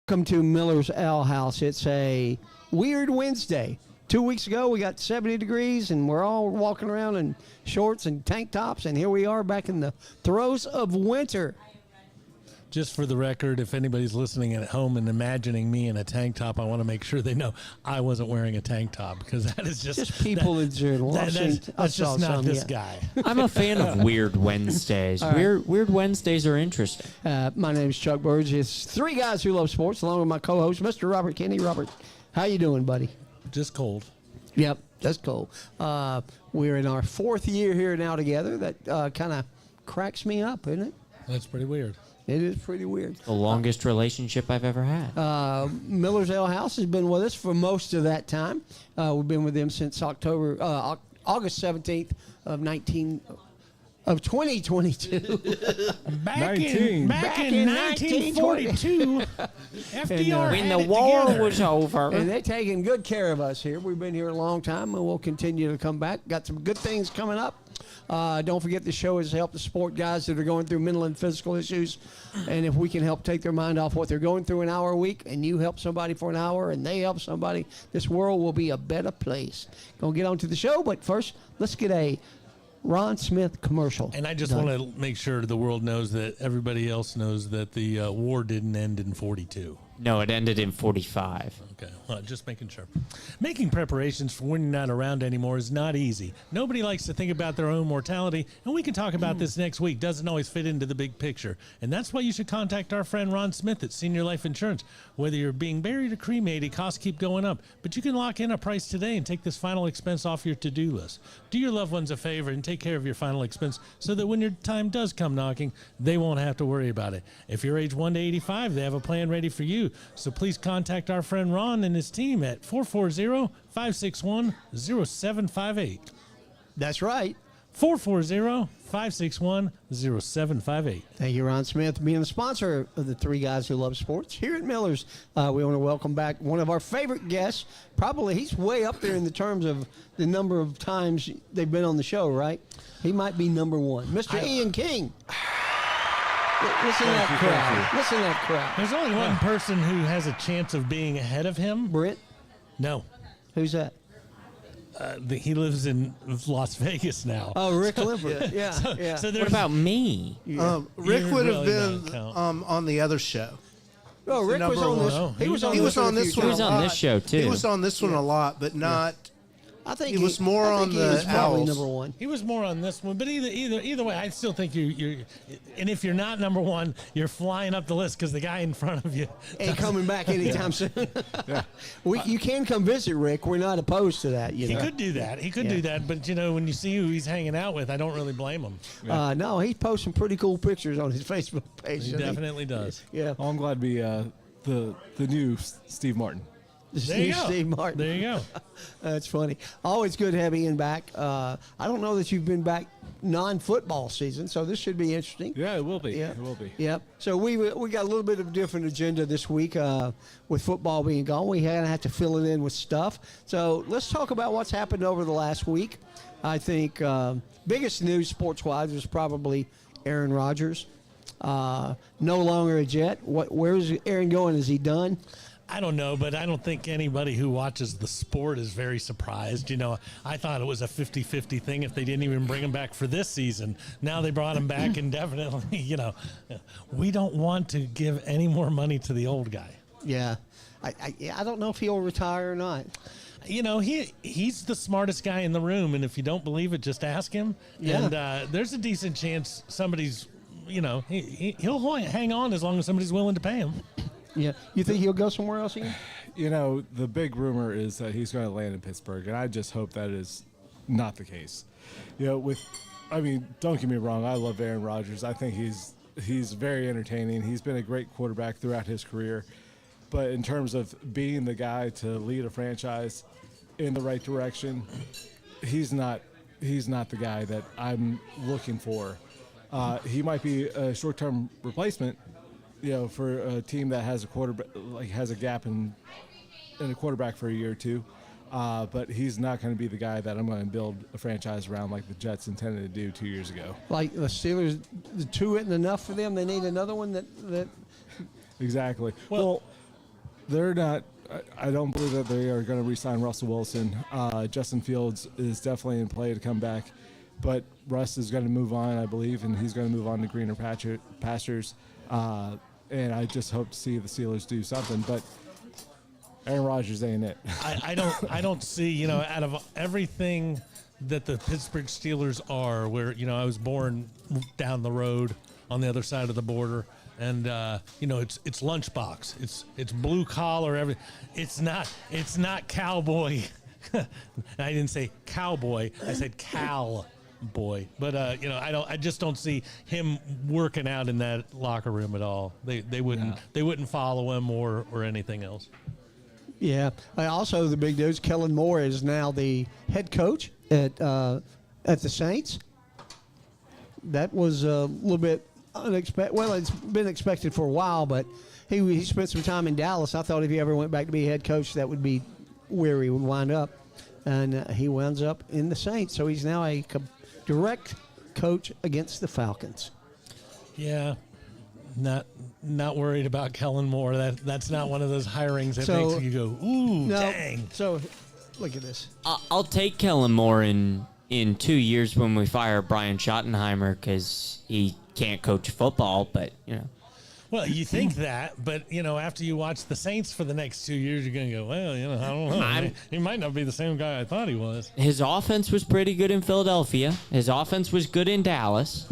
Welcome to Miller's Ale House. It's a weird Wednesday. 2 weeks ago, we got 70 degrees, and we're all walking around in shorts and tank tops, and here we are back in the throes of winter. Just for the record, if anybody's listening at home and imagining me in a tank top, I want to make sure they know I wasn't wearing a tank top because that is just people in general. That's just not this guy. I'm a fan of Weird Wednesdays. Right. Weird Wednesdays are interesting. My name is Chuck Burge. It's three guys who love sports, along with my co-host, Mr. Robert Kennedy. Robert, how you doing, buddy? Just cold. Yep, that's cool. We're in our fourth year here now together. That kind of cracks me up, isn't it? That's pretty weird. It is pretty weird. The longest relationship I've ever had. Miller's Ale House has been with us for most of that time. We've been with them since August 17th of 2022. Back in 1942, FDR when had the it war together. was over. And they're taking good care of us here. We've been here a long time, and we'll continue to come back. Got some good things coming up. Don't forget the show has helped to support guys that are going through mental and physical issues. And if we can help take their mind off what they're going through an hour a week, and you help somebody for an hour and they help somebody, this world will be a better place. Gonna get on to the show, but first, let's get a Ron Smith commercial. And I just done. want to make sure the world knows that everybody else knows that the war didn't end in 42. No, it ended in 45. Okay, well, just making sure. Making preparations for when you're not around anymore is not easy. Nobody likes to think about their own mortality, and we can talk about this next week. Doesn't always fit into the big picture. And that's why you should contact our friend Ron Smith at Senior Life Insurance. Whether you're being buried or cremated, costs keep going up, but you can lock in a price today and take this final expense off your to-do list. Do your loved ones a favor and take care of your final expense so that when your time does come knocking, they won't have to worry about it. If you're age 1 to 85, they have a plan ready for you. So please contact our friend Ron and his team at 440-561-0758. That's right. 440-561-0758. Thank you, Ron Smith, being the sponsor of the Three Guys Who Love Sports here at Miller's. We want to welcome back one of our favorite guests. Probably he's way up there in the terms of the number of times they've been on the show, right? He might be number one. Mr. Ian King. Listen to that crowd. Listen to that crowd. There's only one person who has a chance of being ahead of him. Britt? No. Who's that? He lives in Las Vegas now. Oh, Rick Lippert. Yeah. So What there's about me? Rick You would have really been don't count. on the other show. Oh, Rick was number on this. one. He was on He was on this one. He was on this show, too. He was on this one a lot, but not. I think He was more I think on he the was probably Owls. number one. He was more on this one, but either way, I still think you're. And if you're not number one, you're flying up the list because the guy in front of you Ain't coming back anytime soon. You can come visit Rick. We're not opposed to that. You He know. could do that. He could do that, but when you see who he's hanging out with, I don't really blame him. No, he's posting pretty cool pictures on his Facebook page. He definitely does. Yeah. Oh, I'm glad to be the new Steve Martin. There you go. Steve Martin. There you go. That's funny. Always good to have Ian back. I don't know that you've been back non-football season, so this should be interesting. Yeah, it will be. Yeah. It will be. Yep. So we got a little bit of a different agenda this week with football being gone. We have to fill it in with stuff. So let's talk about what's happened over the last week. I think biggest news sports-wise was probably Aaron Rodgers. No longer a Jet. Where's Aaron going? Is he done? I don't know, but I don't think anybody who watches the sport is very surprised. I thought it was a 50-50 thing if they didn't even bring him back for this season. Now they brought him back indefinitely. We don't want to give any more money to the old guy. Yeah. I don't know if he'll retire or not. He's the smartest guy in the room, and if you don't believe it, just ask him. Yeah. And there's a decent chance somebody's, he'll hang on as long as somebody's willing to pay him. Yeah. You think he'll go somewhere else, Ian? The big rumor is that he's going to land in Pittsburgh, and I just hope that is not the case. Don't get me wrong, I love Aaron Rodgers. I think he's very entertaining. He's been a great quarterback throughout his career. But in terms of being the guy to lead a franchise in the right direction, he's not the guy that I'm looking for. He might be a short-term replacement, for a team that has a quarterback, has a gap in a quarterback for a year or two. But he's not going to be the guy that I'm going to build a franchise around like the Jets intended to do 2 years ago. Like the Steelers, the two isn't enough for them. They need another one that Exactly. Well, they're not. I don't believe that they are going to re-sign Russell Wilson. Justin Fields is definitely in play to come back, but Russ is going to move on, I believe, and he's going to move on to greener pastures. And I just hope to see the Steelers do something. But Aaron Rodgers ain't it. I don't see, out of everything that the Pittsburgh Steelers are, where, I was born down the road on the other side of the border. And it's lunchbox. It's blue collar. It's not cowboy. I didn't say cowboy. I said cowboy. But I just don't see him working out in that locker room at all. They wouldn't follow him or anything else. Yeah. Also, the big news: Kellen Moore is now the head coach at the Saints. That was a little bit unexpected. Well, it's been expected for a while, but he spent some time in Dallas. I thought if he ever went back to be head coach, that would be where he would wind up, and he winds up in the Saints. So he's now a direct coach against the Falcons. Yeah, not worried about Kellen Moore. That's not one of those hirings that makes you go, ooh, dang. So look at this. I'll take Kellen Moore in 2 years when we fire Brian Schottenheimer because he can't coach football, but Well, you think that, but after you watch the Saints for the next 2 years, you're going to go, well, I don't know. He might not be the same guy I thought he was. His offense was pretty good in Philadelphia. His offense was good in Dallas.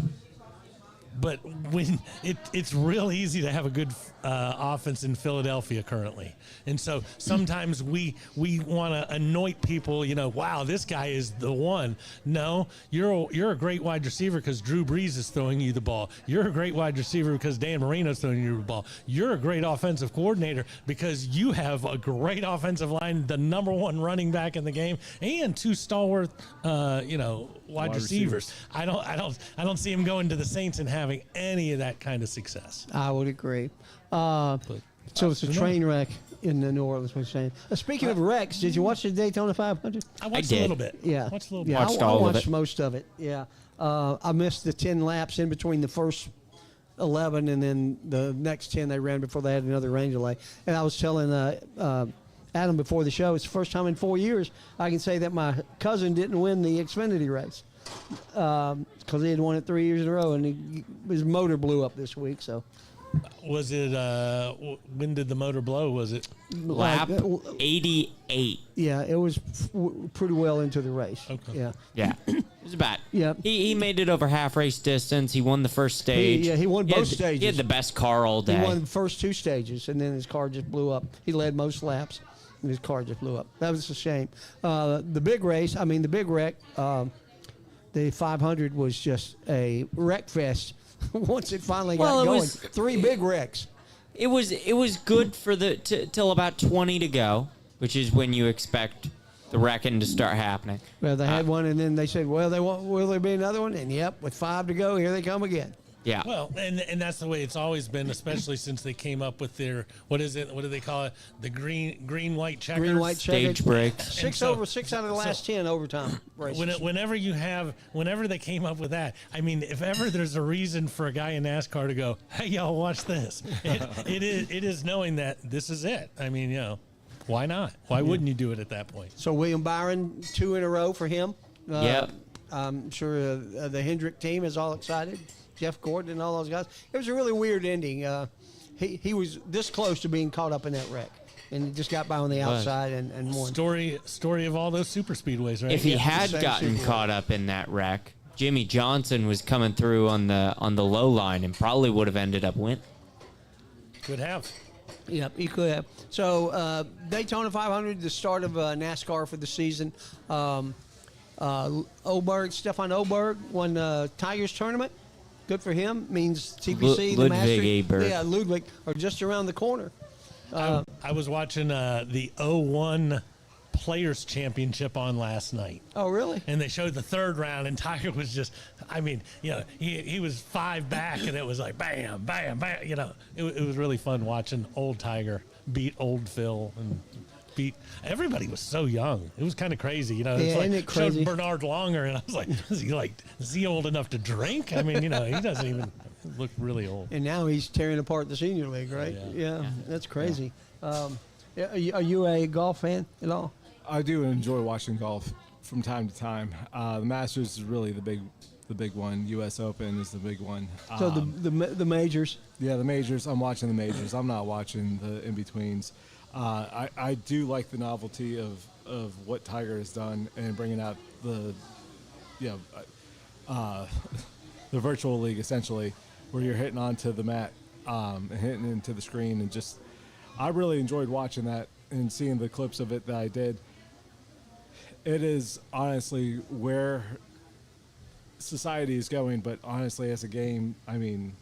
But when it's real easy to have a good offense in Philadelphia currently, and so sometimes we want to anoint people. Wow, this guy is the one. No, you're a great wide receiver because Drew Brees is throwing you the ball. You're a great wide receiver because Dan Marino's throwing you the ball. You're a great offensive coordinator because you have a great offensive line, the number one running back in the game, and two stalwart, wide receivers. I don't see him going to the Saints and having any of that kind of success. I would agree. So it's a train wreck in the New Orleans. We're saying. Speaking of wrecks, did you watch the Daytona 500? I watched did. a little bit. Yeah, Watched a little yeah. bit. Watched I all of watched it. most of it. Yeah, I missed the 10 laps in between the first 11 and then the next 10 they ran before they had another rain delay. And I was telling Adam before the show, it's the first time in 4 years I can say that my cousin didn't win the Xfinity race because he had won it 3 years in a row, and his motor blew up this week. So. Was it? When did the motor blow? Was it? Lap 88. Yeah, it was pretty well into the race. Okay. Yeah. Yeah. It was about. Yeah. He made it over half race distance. He won the first stage. He won both stages. He had the best car all day. He won the first two stages, and then his car just blew up. He led most laps, and his car just blew up. That was a shame. The big race, the big wreck, the 500 was just a wreck fest. Once it finally got going, 3 big wrecks. It was good for till about 20 to go, which is when you expect the wrecking to start happening. Well, they had one, and then they said, "Well, will there be another one?" And yep, with 5 to go, here they come again. Yeah. Well, and that's the way it's always been, especially since they came up with their what is it? What do they call it? The green white checkers. Green white checkers. Stage breaks. Six out of the last 10 overtime races. Whenever they came up with that, if ever there's a reason for a guy in NASCAR to go, hey, y'all, watch this. It is knowing that this is it. Why not? Why wouldn't you do it at that point? So William Byron, 2 in a row for him. Yep. I'm sure the Hendrick team is all excited. Jeff Gordon and all those guys. It was a really weird ending. He was this close to being caught up in that wreck, and he just got by on the outside and won. Story of all those super speedways, right? If he had same gotten Super caught up in that wreck, Jimmy Johnson was coming through on the low line and probably would have ended up winning. Could have. Yep, he could have. So Daytona 500, the start of NASCAR for the season. Stefan Oberg won Tigers tournament. Good for him. Means TPC, the Masters. Ludwig Eber. Yeah, Ludwig are just around the corner. I was watching the 01 Players Championship on last night. Oh, really? And they showed the third round, and Tiger was just, he was 5 back, and it was like bam, bam, bam. It was really fun watching old Tiger beat old Phil and beat. Everybody was so young. It was kind of crazy. It's isn't it crazy? showed Bernard Longer, and I was like, is he old enough to drink? He doesn't even. looked really old. And now he's tearing apart the senior league, right? Yeah, that's crazy. Yeah, are you a golf fan at all? I do enjoy watching golf from time to time. The Masters is really the big one. U.S. Open is the big one. So the majors. Yeah, the majors. I'm watching the majors. I'm not watching the in-betweens. I do like the novelty of what Tiger has done and bringing out the virtual league, essentially, where you're hitting onto the mat and hitting into the screen. And just, I really enjoyed watching that and seeing the clips of it that I did. It is honestly where society is going, but honestly, as a game, I mean,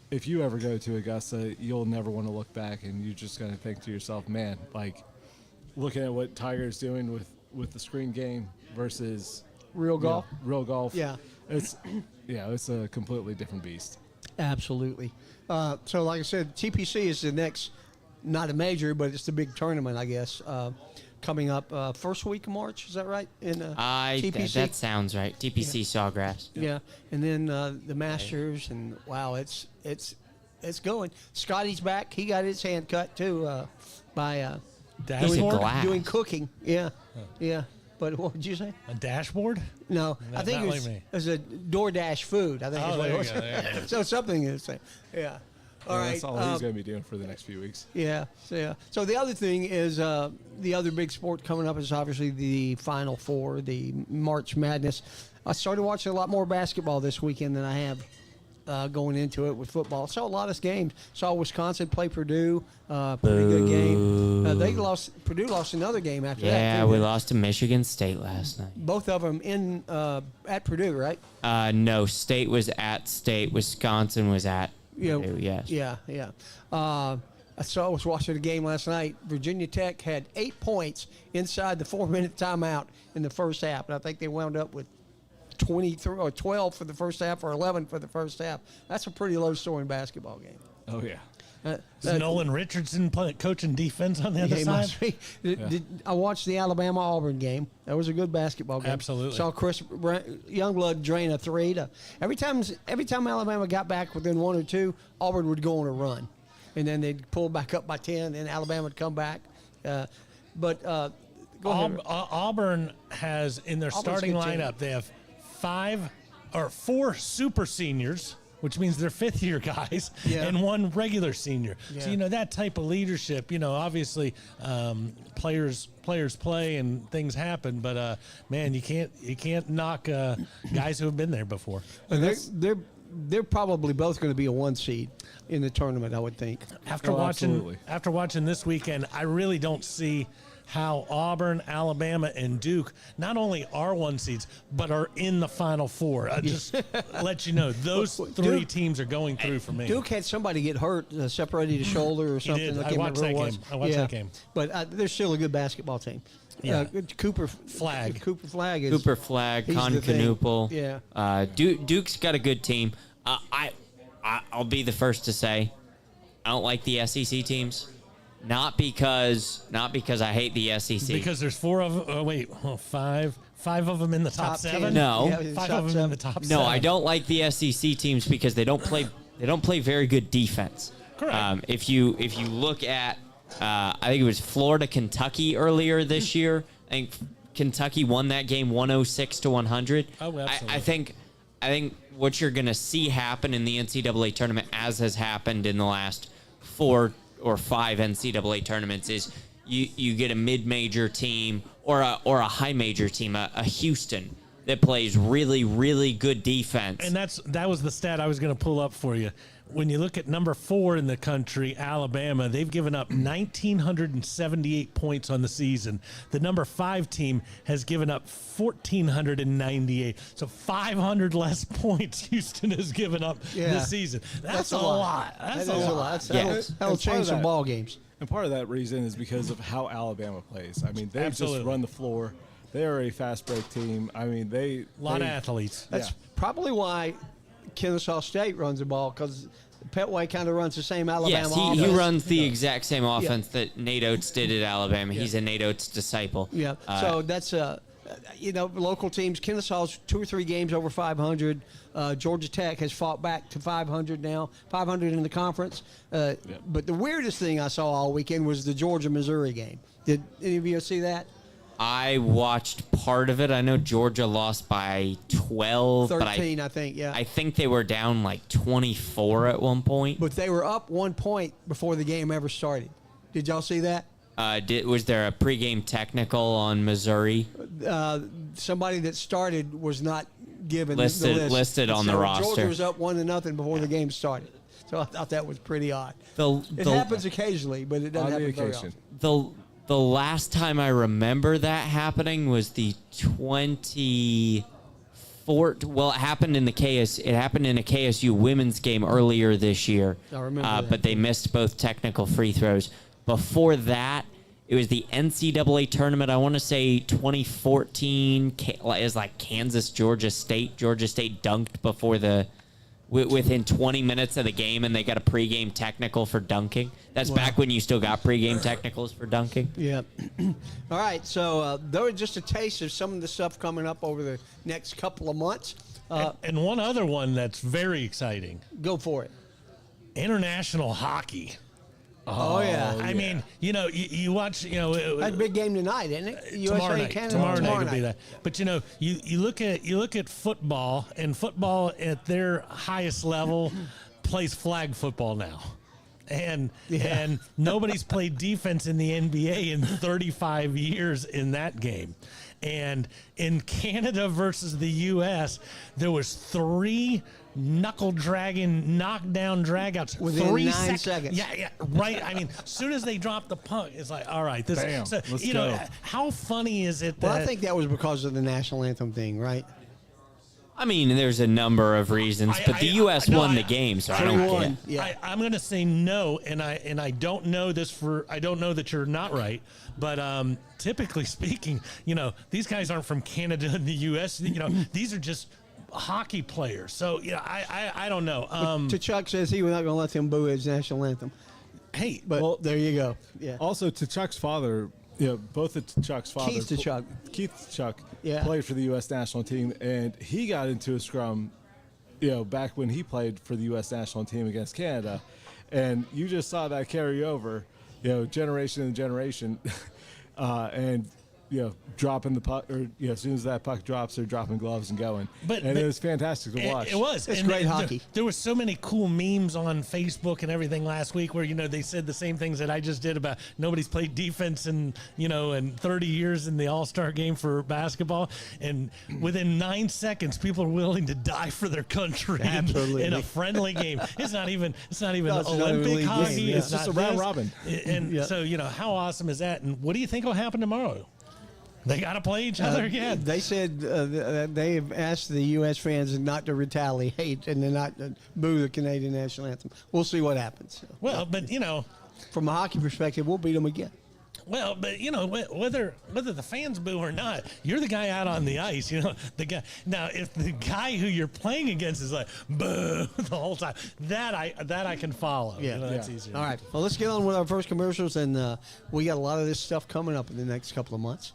if you ever go to Augusta, you'll never want to look back, and you're just going to think to yourself, man, like, looking at what Tiger's doing with the screen game versus Real golf? real golf. Yeah. It's a completely different beast. Absolutely. So, like I said, TPC is the next, not a major, but it's the big tournament, I guess, coming up first week of March. Is that right? In TPC? That sounds right. TPC Sawgrass. Yeah. And then the Masters, and wow, it's going. Scotty's back. He got his hand cut too by Dashboard? glass. doing cooking. Yeah, yeah. But what did you say? A dashboard? No, I think not it like was, me. it was a DoorDash food. I think Oh, is what there it you was. go, there you go. So something is saying. Yeah. All right. That's all he's going to be doing for the next few weeks. Yeah. So the other thing is the other big sport coming up is obviously the Final Four, the March Madness. I started watching a lot more basketball this weekend than I have going into it with football. Saw a lot of games. Saw Wisconsin play Purdue. Pretty good game. Purdue lost another game after that. Yeah, too. we lost to Michigan State last night. Both of them in at Purdue, right? No, State was at State. Wisconsin was at Purdue, yes. Yeah. I was watching the game last night. Virginia Tech had 8 points inside the 4-minute timeout in the first half, and I think they wound up with 23 or 12 for the first half or 11 for the first half. That's a pretty low-scoring basketball game. Oh, yeah. Is Nolan Richardson coaching defense on the other He side? must be. I watched the Alabama-Auburn game. That was a good basketball game. Absolutely. Saw Chris Youngblood drain a three. Every time Alabama got back within 1 or 2, Auburn would go on a run. And then they'd pull back up by 10, and Alabama would come back. Go ahead. Auburn has in their Auburn's starting good team. lineup, they have 4 super seniors, which means they're fifth-year guys, Yeah. and 1 regular senior. Yeah. So, that type of leadership, obviously players play and things happen, but, man, you can't knock guys who have been there before. And they're probably both going to be a 1 seed in the tournament, I would think. After absolutely. watching this weekend, I really don't see how Auburn, Alabama, and Duke not only are 1 seeds, but are in the Final Four. Just let you know, those 3 Duke- teams are going through for me. Duke had somebody get hurt, separated a shoulder or something. did. I can't watched remember who that it was. game. I watched that game. But they're still a good basketball team. Yeah. Cooper Flag. Cooper Flag is Cooper Flag, he's Con the thing. Canoopel. Yeah. Duke's got a good team. I'll be the first to say I don't like the SEC teams. Not because I hate the SEC. Because there's 4 of five of them in the top, Top 7. 10. No. Yeah, 5 top of them in 7. the top 7. No, I don't like the SEC teams because they don't play very good defense. Correct. If you look at, I think it was Florida, Kentucky earlier this year. I think Kentucky won that game 106 to 100. Oh, absolutely. I think what you're going to see happen in the NCAA tournament, as has happened in the last 4 or 5 NCAA tournaments, is you get a mid-major team or a high-major team, a Houston that plays really, really good defense. And that was the stat I was going to pull up for you. When you look at number 4 in the country, Alabama, they've given up 1,978 points on the season. The number 5 team has given up 1,498. So 500 less points Houston has given up this season. That's a lot. That's a lot. Yes. That'll And part change of some that- ball games. And part of that reason is because of how Alabama plays. I mean, they Absolutely. just run the floor. They are a fast break team. I mean, A lot of athletes. That's Yeah. probably why Kennesaw State runs the ball, because Petway kind of runs the same Alabama Yes, he offense. runs the exact same offense that Nate Oates did at Alabama. He's a Nate Oates disciple. Yeah, so that's local teams. Kennesaw's 2 or 3 games over 500. Georgia Tech has fought back to 500 now, 500 in the conference. But the weirdest thing I saw all weekend was the Georgia-Missouri game. Did any of you see that? I watched part of it. I know Georgia lost by 12, 13, but I think, yeah. I think they were down like 24 at one point. But they were up 1 point before the game ever started. Did y'all see that? Was there a pregame technical on Missouri? Somebody that started was not given Listed- the list. listed on the So roster. Georgia was up 1-0 before the game started. So I thought that was pretty odd. It The- happens occasionally, but it doesn't On the happen very occasion. often. The last time I remember that happening was the 24. Well, it happened in the It happened in a KSU women's game earlier this year. I remember that. But they missed both technical free throws. Before that, it was the NCAA tournament. I want to say 2014 is like Kansas, Georgia State. Georgia State dunked before within 20 minutes of the game, and they got a pregame technical for dunking. That's back when you still got pregame technicals for dunking. Yeah. All right. So those are just a taste of some of the stuff coming up over the next couple of months. And one other one that's very exciting: Go for it. international hockey. Oh, yeah. I mean, you watch, That's a big game tonight, isn't it? tomorrow USA, night. Canada. Tomorrow night will be that. But you look at football, and football at their highest level plays flag football now. And nobody's played defense in the NBA in 35 years in that game. And in Canada versus the U.S., there was 3 knuckle dragging, knockdown dragouts Within 3 9 seconds. Yeah, right. I mean, as soon as they drop the puck, it's like, all right, this. Bam, So, let's go. how funny is it that? Well, I think that was because of the national anthem thing, right? I mean, there's a number of reasons, but the U.S. won the game, so I don't 3-1. care. Yeah. I'm going to say no, and I don't know this I don't know that you're not right, but typically speaking, these guys aren't from Canada and the U.S. These are just hockey players. So I don't know. Chuck says he was not going to let them boo his national anthem. Hey, But there you go. Yeah. Also, to Chuck's father, both of Chuck's father, Keith Tkachuk. Keith Tkachuk, Yeah. played for the U.S. national team, and he got into a scrum, back when he played for the U.S. national team against Canada, and you just saw that carry over, generation and generation, and dropping the puck, or as soon as that puck drops, they're dropping gloves and going. But it was fantastic to watch. It was. It's And great hockey. There was so many cool memes on Facebook and everything last week where they said the same things that I just did about nobody's played defense in 30 years in the All-Star game for basketball, and within 9 seconds, people are willing to die for their country Absolutely. in a friendly game. It's not even No, it's not Olympic even a league hockey. game, yeah. It's It's just not a round this. robin. And Yeah. so how awesome is that? And what do you think will happen tomorrow? They got to play each other again. They said they have asked the U.S. fans not to retaliate and to not boo the Canadian national anthem. We'll see what happens. Well, but From a hockey perspective, we'll beat them again. Well, but whether the fans boo or not, you're the guy out on the ice. The guy. Now, if the guy who you're playing against is like boo the whole time, that I can follow. Yeah. That's easier. All right. Well, let's get on with our first commercials, and we got a lot of this stuff coming up in the next couple of months.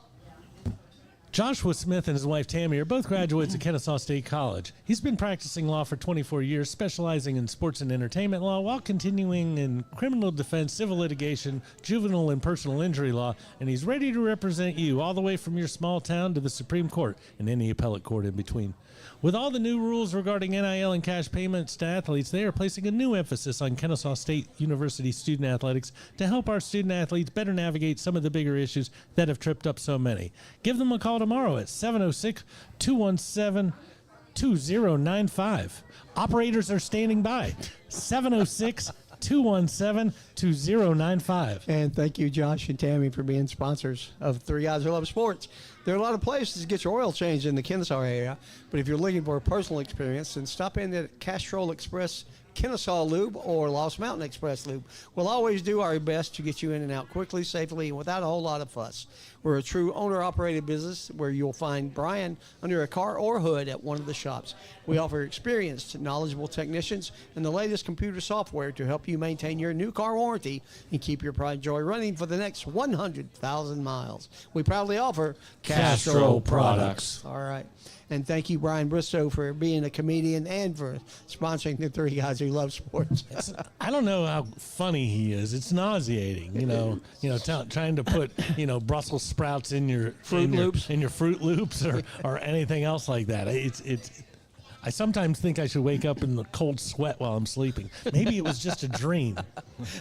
Joshua Smith and his wife Tammy are both graduates of Kennesaw State College. He's been practicing law for 24 years, specializing in sports and entertainment law while continuing in criminal defense, civil litigation, juvenile and personal injury law, and he's ready to represent you all the way from your small town to the Supreme Court and any appellate court in between. With all the new rules regarding NIL and cash payments to athletes, they are placing a new emphasis on Kennesaw State University student athletics to help our student athletes better navigate some of the bigger issues that have tripped up so many. Give them a call tomorrow at 706-217-2095. Operators are standing by. 706-217-2095. And thank you, Josh and Tammy, for being sponsors of Three Guys Who Love Sports. There are a lot of places to get your oil changed in the Kennesaw area, but if you're looking for a personal experience, then stop in at Castrol Express Kennesaw Lube, or Lost Mountain Express Lube. We'll always do our best to get you in and out quickly, safely, and without a whole lot of fuss. We're a true owner-operated business where you'll find Brian under a car or hood at one of the shops. We offer experienced, knowledgeable technicians and the latest computer software to help you maintain your new car warranty and keep your pride and joy running for the next 100,000 miles. We proudly offer Castro Products. All right. And thank you, Brian Bristow, for being a comedian and for sponsoring the Three Guys Who Love Sports. I don't know how funny he is. It's nauseating, trying to put, Brussels sprouts in your Fruit Loops. in your Fruit Loops or anything else like that. I sometimes think I should wake up in the cold sweat while I'm sleeping. Maybe it was just a dream.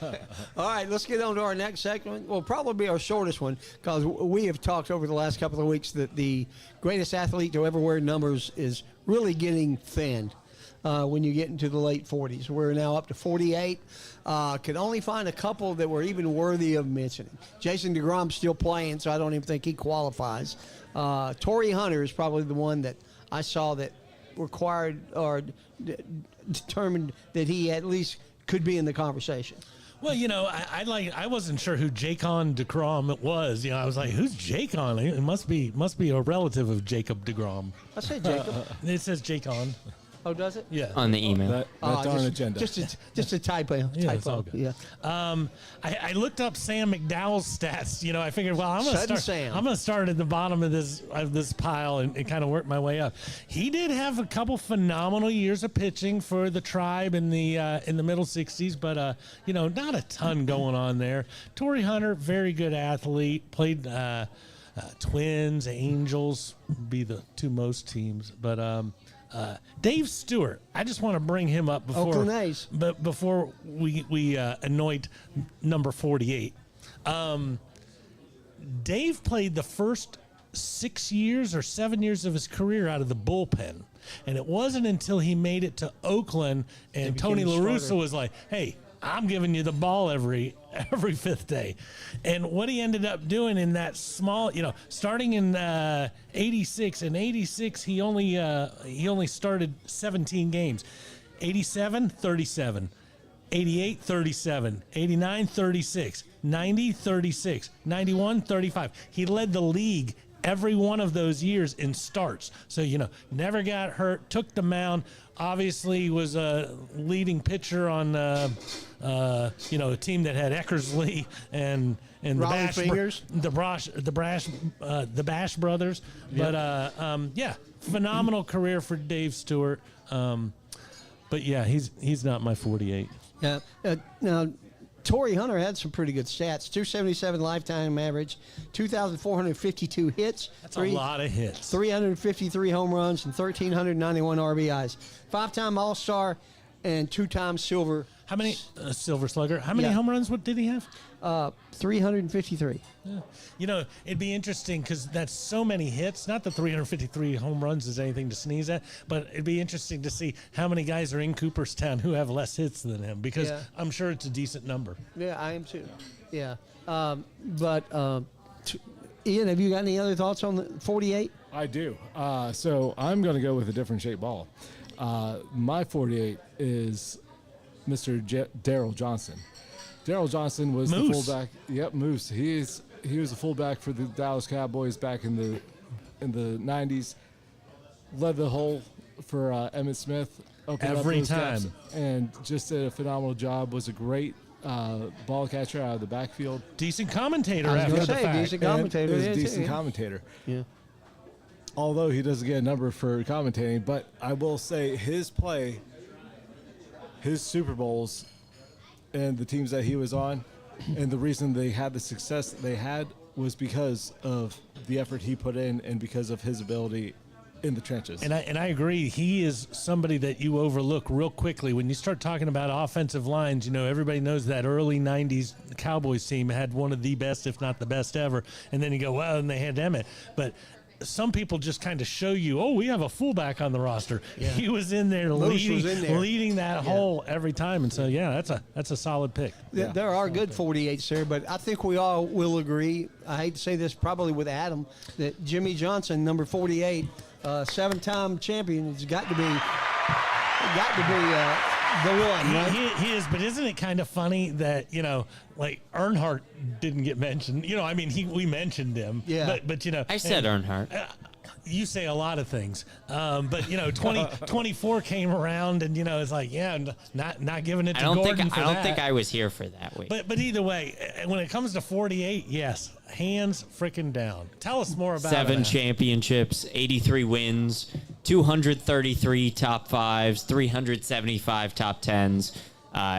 All right, let's get on to our next segment. Will probably be our shortest one because we have talked over the last couple of weeks that the greatest athlete to ever wear numbers is really getting thin when you get into the late 40s. We're now up to 48. Could only find a couple that were even worthy of mentioning. Jason DeGrom's still playing, so I don't even think he qualifies. Torrey Hunter is probably the one that I saw that required or determined that he at least could be in the conversation. Well, I wasn't sure who Jacon DeGrom was. I was like, who's Jacon? It must be a relative of Jacob DeGrom. I said Jacob. It says Jacon. Oh, does it? Yeah. On the email. That's on agenda. Just a typo. Yeah, it's all good. Yeah. I looked up Sam McDowell's stats. I figured, well, I'm going to start at the bottom of this pile and kind of work my way up. He did have a couple phenomenal years of pitching for the Tribe in the middle 60s, but not a ton going on there. Torrey Hunter, very good athlete, played Twins, Angels, be the two most teams, but Dave Stewart, I just want to bring him up before we anoint number 48. Dave played the first 6 years or 7 years of his career out of the bullpen, and it wasn't until he made it to Oakland and Tony La Russa was like, "Hey, I'm giving you the ball every fifth day." And what he ended up doing in that small, starting in 86, in 86 he only started 17 games. 87, 37. 88, 37. 89, 36. 90, 36. 91, 35. He led the league every one of those years in starts. So, never got hurt, took the mound, obviously was a leading pitcher on, a team that had Eckersley and the Bash brothers. Yep. But, phenomenal career for Dave Stewart. But yeah, he's not my 48. Yeah. Now, Torrey Hunter had some pretty good stats. 277 lifetime average, 2,452 hits. That's a lot of hits. 353 home runs and 1,391 RBIs. 5-time All-Star and 2-time Silver. How many Silver Slugger? How many home runs? What did he have? 353. Yeah. It'd be interesting because that's so many hits. Not that 353 home runs is anything to sneeze at, but it'd be interesting to see how many guys are in Cooperstown who have less hits than him because I'm sure it's a decent number. Yeah, I am too. Yeah. Ian, have you got any other thoughts on the 48? I do. So I'm going to go with a different shaped ball. My 48 is Mr. Daryl Johnson. Daryl Johnson was the fullback. Yep, Moose. He was a fullback for the Dallas Cowboys back in the 90s. Led the hole for Emmitt Smith every time, and just did a phenomenal job. Was a great ball catcher out of the backfield. Decent commentator. I was after going the to say, fact. decent commentator. Is a decent commentator. Yeah. Although he doesn't get a number for commentating, but I will say his play, his Super Bowls, and the teams that he was on, and the reason they had the success they had was because of the effort he put in and because of his ability in the trenches. And I agree. He is somebody that you overlook real quickly. When you start talking about offensive lines, everybody knows that early 90s Cowboys team had one of the best, if not the best ever. And then you go, well, and they had Emmett. But some people just kind of show you, we have a fullback on the roster. Yeah. He was in there leading that hole every time. And so, that's a solid pick. There are good 48s there, but I think we all will agree, I hate to say this probably with Adam, that Jimmy Johnson, number 48, 7-time champion, has got to be the one, right? He is, but isn't it kind of funny that, like Earnhardt didn't get mentioned? I mean, we mentioned him. Yeah. But I said Earnhardt. you say a lot of things. But 2024 came around, and it's like, not giving it to Gordon for I don't that. think I was here for that week. But either way, when it comes to 48, yes, hands freaking down. Tell us more about 7 it. championships, 83 wins, 233 top fives, 375 top tens,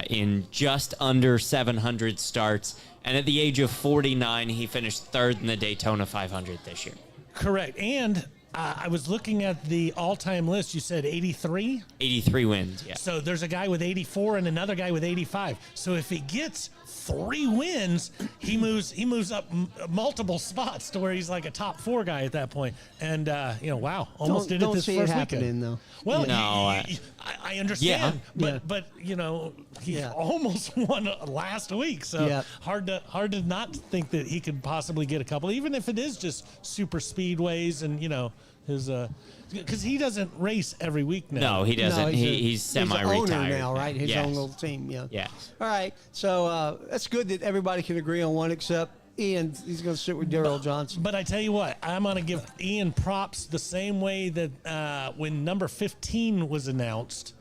in just under 700 starts. And at the age of 49, he finished third in the Daytona 500 this year. Correct. And I was looking at the all-time list. You said 83? 83 wins, yeah. So there's a guy with 84 and another guy with 85. So if he gets 3 wins, he moves up multiple spots to where he's like a top 4 guy at that point. And wow, almost did it Don't this see first it happening, weekend. though. Well, No, I understand, Yeah. but he Yeah. almost won last week. So Yeah. hard to not think that he could possibly get a couple, even if it is just super speedways and his because he doesn't race every week now. No, he doesn't. No, he's semi-retired owner now, right? His Yes. own little team. Yeah. Yes. All right. So that's good that everybody can agree on one except Ian. He's going to sit with Daryl Johnson. But I tell you what, I'm going to give Ian props the same way that when number 15 was announced.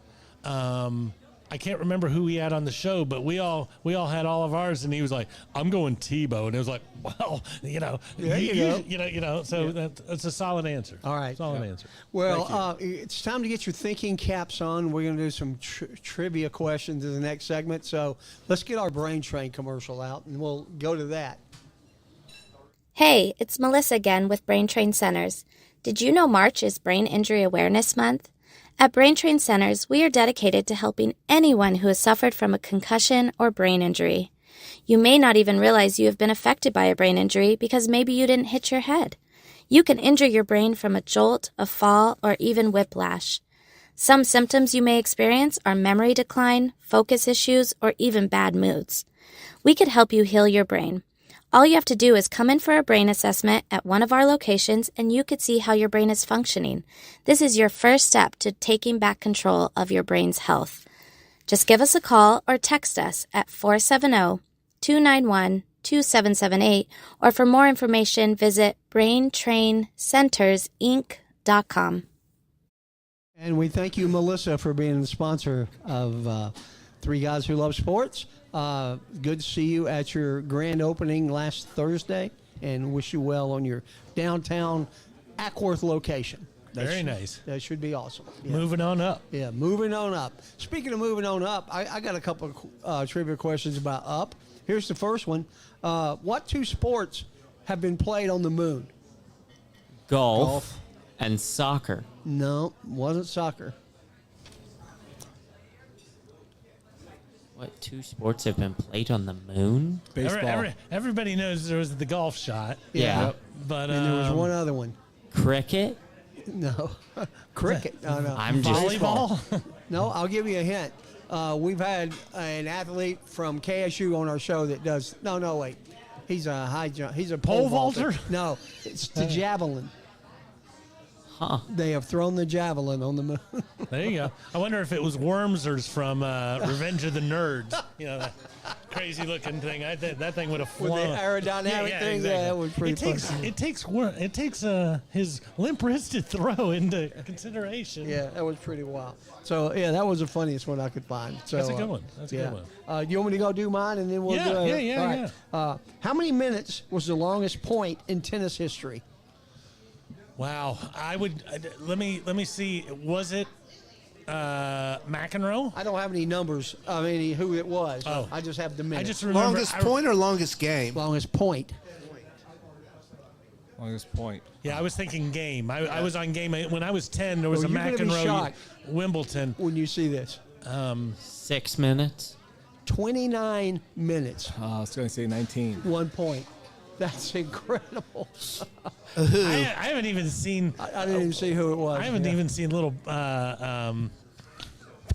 I can't remember who he had on the show, but we all had all of ours, and he was like, "I'm going Tebow," and it was like, "Well, There you go. So that's a solid answer. All right. solid answer. Well, it's time to get your thinking caps on. We're going to do some trivia questions in the next segment. So let's get our Brain Train commercial out, and we'll go to that. Hey, it's Melissa again with Brain Train Centers. Did you know March is Brain Injury Awareness Month? At Brain Train Centers, we are dedicated to helping anyone who has suffered from a concussion or brain injury. You may not even realize you have been affected by a brain injury because maybe you didn't hit your head. You can injure your brain from a jolt, a fall, or even whiplash. Some symptoms you may experience are memory decline, focus issues, or even bad moods. We could help you heal your brain. All you have to do is come in for a brain assessment at one of our locations and you could see how your brain is functioning. This is your first step to taking back control of your brain's health. Just give us a call or text us at 470-291-2778, or for more information, visit braintraincentersinc.com. And we thank you, Melissa, for being the sponsor of Three Guys Who Love Sports. Good to see you at your grand opening last Thursday, and wish you well on your downtown Ackworth location. Very nice. That should be awesome. Yeah. Moving on up. Yeah, moving on up. Speaking of moving on up, I got a couple of trivia questions about up. Here's the first one. What 2 sports have been played on the moon? Golf and soccer. No, wasn't soccer. What 2 sports have been played on the moon? Baseball. Everybody knows there was the golf shot. Yeah. Yep. But And there was one other one. Cricket? No. Cricket. No, no. I'm just volleyball. No, I'll give you a hint. We've had an athlete from KSU on our show that does. No, wait. He's a high jump. He's a pole vaulter? No, it's the javelin. Huh. They have thrown the javelin on the moon. There you go. I wonder if it was Wormsers from Revenge of the Nerds. That crazy looking thing. That thing would have With flown. the aerodynamic thing, yeah, that was pretty funny. It takes his limp-wristed throw into consideration. Yeah, that was pretty wild. So, yeah, that was the funniest one I could find. So, That's a good one. That's a yeah. good one. You want me to go do mine, and then we'll Yeah, do it? yeah, All right. How many minutes was the longest point in tennis history? Wow. Let me see. Was it McEnroe? I don't have any numbers. I mean, who it was. Oh. I just have the I minutes. just remember. Longest point or longest game? Longest point. Longest point. Yeah, I was thinking game. I was on game. When I was 10, there was Well, a you're gonna be McEnroe shocked. Wimbledon. When you see this. 6 minutes? 29 minutes. I was going to say 19. 1 point. That's incredible. I haven't even seen. I didn't even see who it was. I haven't Yeah. even seen little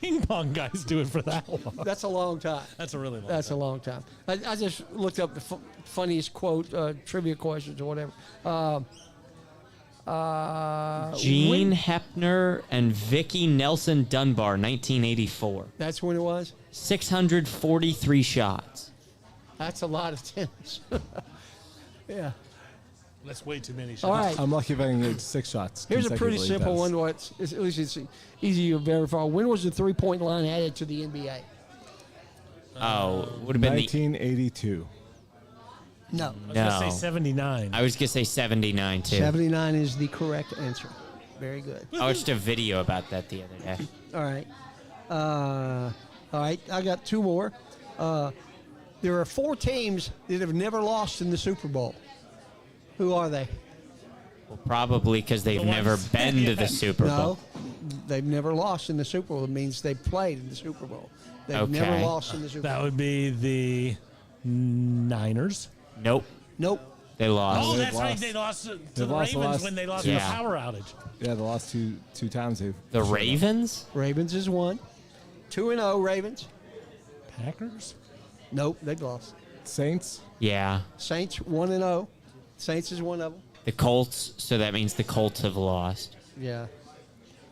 ping pong guys do it for that long. That's a long time. That's a really long. That's time. a long time. I just looked up the funniest quote, trivia questions or whatever. Gene Hepner and Vicky Nelson Dunbar, 1984. That's when it was? 643 shots. That's a lot of tennis. Yeah. That's way too many shots. All right. I'm lucky if I can get 6 shots. Here's a pretty consecutively, simple that's- one. At least it's easy to verify. When was the 3-point line added to the NBA? Oh, would have been 1982. No. I was going to No. say 79. I was going to say 79, too. 79 is the correct answer. Very good. I watched a video about that the other day. All right. All right. I got 2 more. There are 4 teams that have never lost in the Super Bowl. Who are they? Well, probably because they've The never ones- been to the Yeah. Super Bowl. No, they've never lost in the Super Bowl. It means they played in the Super Bowl. They've never Okay. lost in the Super That Bowl. would be the Niners. Nope. Nope. They lost. Oh, they've that's right. lost. They lost to They've the lost the Ravens last- when they lost Yeah. the power outage. Yeah, the last two times they've. The Ravens? Ravens is 1. 2-0 Ravens. Packers? Nope, they've lost. Saints. Yeah. Saints 1-0. Saints is one of them. The Colts, so that means the Colts have lost. Yeah.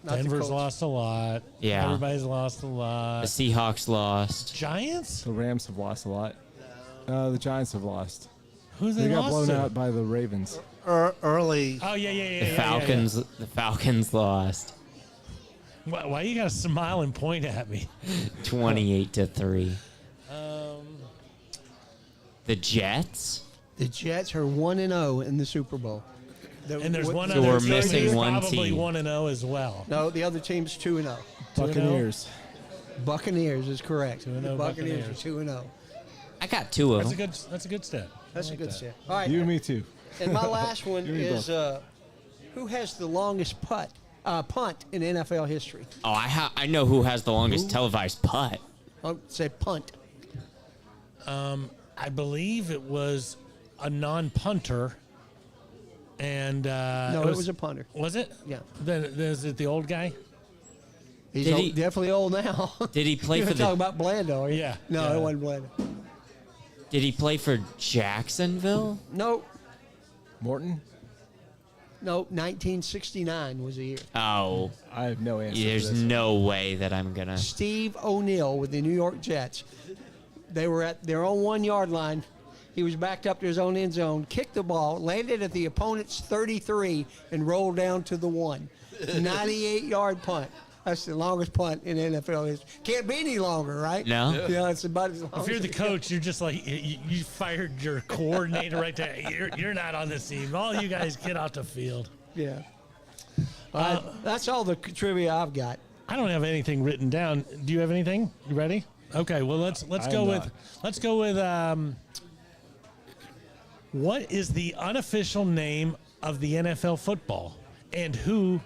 Not the Denver's Colts. lost a lot. Yeah. Everybody's lost a The lot. Seahawks lost. Giants? The Rams have lost a lot. The Giants have lost. Who's They they got lost blown to? out by the Ravens. Early. Oh, yeah. The Falcons. The Falcons lost. Why you got to smile and point at me? 28-3. The Jets. The Jets are 1-0 in the Super Bowl. And there's one So other we're team missing that's one probably team. 1-0 as well. No, the other team's 2-0. Buccaneers. Buccaneers is correct. 2-0 The Buccaneers Buccaneers. are 2-0. I got 2 of them. That's a good stat. That's I a like good that. step. All right. You and me too. And my last one You and me is who has the longest punt in NFL history? Oh, I know who has the longest televised putt. I'll say punt. I believe it was a non-punter, and No, it was a punter. Was it? Yeah. Then is it the old guy? He's Did old, he- definitely old now. Did he play You're for talking the? about Blando, are you? Yeah, No, yeah. it wasn't Blando. Did he play for Jacksonville? No, Morton. 1969 was the year. Oh, I have no answer. there's for this. no way that I'm gonna. Steve O'Neill with the New York Jets. They were at their own 1-yard line. He was backed up to his own end zone, kicked the ball, landed at the opponent's 33, and rolled down to the 1. 98-yard punt. That's the longest punt in NFL history. Can't be any longer, right? No? Yeah, it's about as long If you're as the it coach, you're just like you fired your coordinator right there. You're not on this team. All you guys get off the field. gets. Yeah. All right, that's all the trivia I've got. I don't have anything written down. Do you have anything? You ready? Okay. Well, let's I go am with not. let's go with what is the unofficial name of the NFL football, and who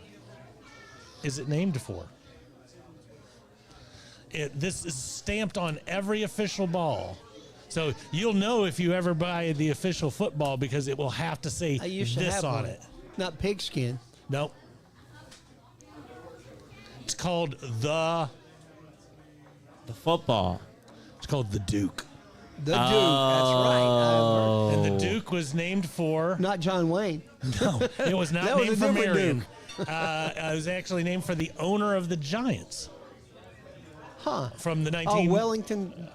is it named for? This is stamped on every official ball. So you'll know if you ever buy the official football because it will have to say I used to this have on one. it. Not pigskin. Nope. It's called the football. It's called the Duke. The Duke. That's right. And the Duke was named for Not John Wayne. no, it was not That was named a for different Marion. It was actually named for the owner of the Giants Huh. from the 19 Oh, Wellington.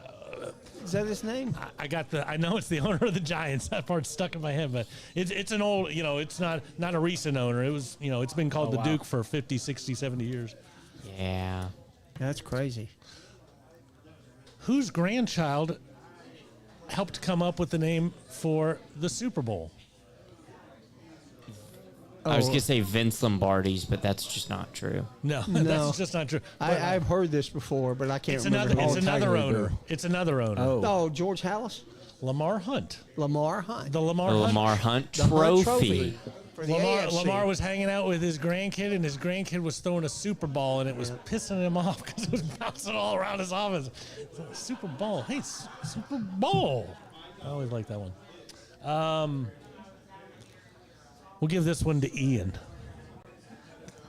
Is that his name? I know it's the owner of the Giants. That part's stuck in my head, but it's an old, it's not a recent owner. It was, it's been called the wow. Duke for 50, 60, 70 years. Yeah. That's crazy. Whose grandchild helped come up with the name for the Super Bowl? I was gonna say Vince Lombardi's, but that's just not true. No, No. that's just not true. But, I've heard this before, but I can't it's remember. another. who It's it was. another Tiger owner. Brew. It's another owner. Oh. Oh, George Hallis? Lamar Hunt. Lamar Hunt. The Lamar The Hunt. Lamar Hunt The Hunt Trophy. For the Lamar, AFC. Lamar was hanging out with his grandkid, and his grandkid was throwing a Super Bowl, and it was pissing him off because it was bouncing all around his office. Super Bowl. Hey, Super Bowl. I always like that one. We'll give this one to Ian.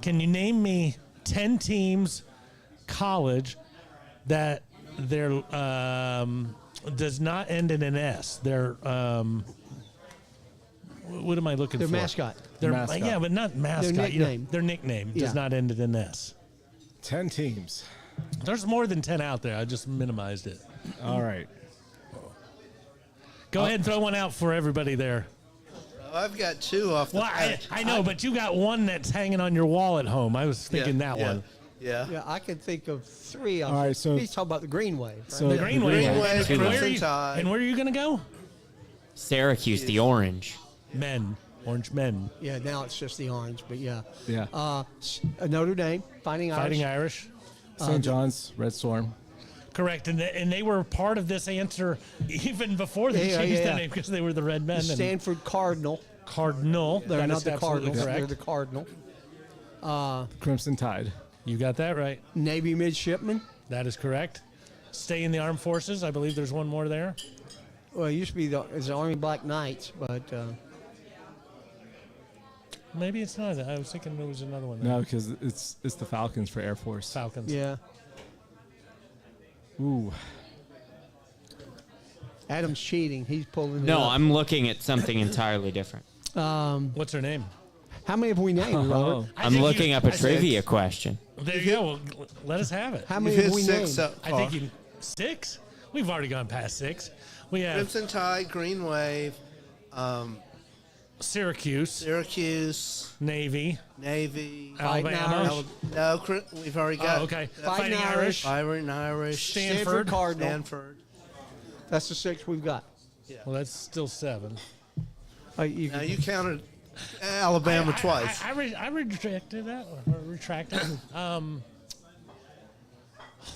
Can you name me 10 teams, college, that their does not end in an S? Their What am I looking Their for? mascot. Their Mascot. Yeah, but not mascot. you know, nickname. their nickname Yeah. does not end in an S. 10 teams. There's more than 10 out there. I just minimized it. All right. Go ahead and throw one out for everybody there. I've got 2 off the Well, I know, but you got one that's hanging on your wall at home. I was thinking that one. Yeah. Yeah, I can think of 3. All right, so- he's talking about the Green Wave. Right? So The Green Wave. Green Wave, And where are Crimson you- Tide. And where are you going to go? Syracuse, the orange. Men. Orange men. Yeah, now it's just the orange, but yeah. Yeah. Notre Dame, Fighting Irish. Fighting Irish. St. John's, Red Storm. Correct. And they were part of this answer even before they Yeah, changed yeah, their yeah. name because they were the Red Men. and Stanford Cardinal. Cardinal. They're That not is the absolutely Cardinals. correct. They're the Cardinal. Crimson Tide. You got that right. Navy Midshipmen. That is correct. Stay in the armed forces. I believe there's one more there. Well, it used to be the Army Black Knights, but Maybe it's not. I was thinking there was another one there. No, because it's the Falcons for Air Force. Falcons. yeah. Ooh. Adam's cheating. He's pulling it No, up. I'm looking at something entirely different. What's her name? How many have we named, Robert? I I'm think looking you- up a I said- trivia question. There you go. Well, let us have it. How You many hit have we 6 named? so I far. think you 6. We've already gone past 6. We have Crimson Tide, Green Wave, Syracuse, Syracuse, Navy, Navy. Alabama. No, we've already got Okay. Fighting Fighting Irish. Irish. Byron Irish, Stanford. Cardinal. Stanford. That's the 6 we've got. Well, that's still 7. You Now can- you counted Alabama twice. I rejected that or retracted.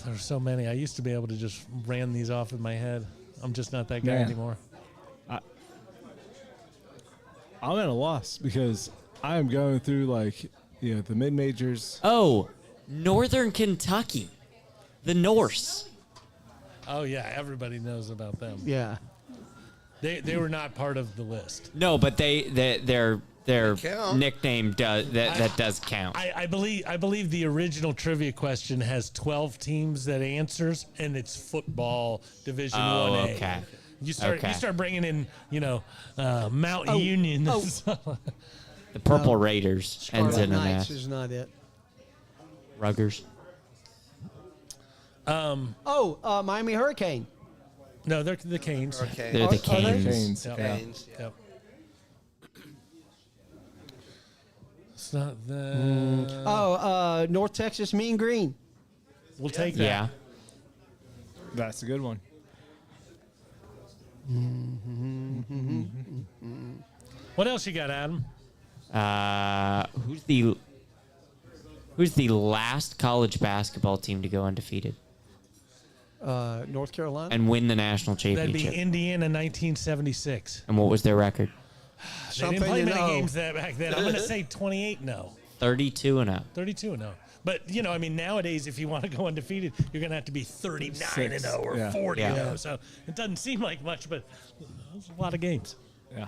There's so many. I used to be able to just ran these off in my head. I'm just not that guy Yeah. anymore. I'm at a loss because I'm going through the mid majors. Oh, Northern Kentucky, the Norse. Oh yeah, everybody knows about them. yeah. They were not part of the list. No, but their count. nickname that does count. I believe the original trivia question has 12 teams that answers, and it's football Division Oh, 1A. okay. You Okay. start bringing in Mount Union. oh. The Purple Raiders ends Scarlet in an Knights S. is not it. Ruggers. Miami Hurricane. No, they're the Canes. Okay. They're the Are they? Canes. Canes. Yep. Yeah. Canes, yeah. Yep. It's not the. North Texas Mean Green. We'll take that. Yeah. That's a good one. What else you got, Adam? Who's the last college basketball team to go undefeated North Carolina. and win the national That'd be championship? Indiana 1976. And what was their record? They didn't play Something many to know. games back then. I'm going to say 28-0. 32-0. 32-0. But, nowadays, if you want to go undefeated, you're going to have to be 39-0 or Yeah. 40-0. Yeah. So it doesn't seem like much, but it's a lot of games. Yeah.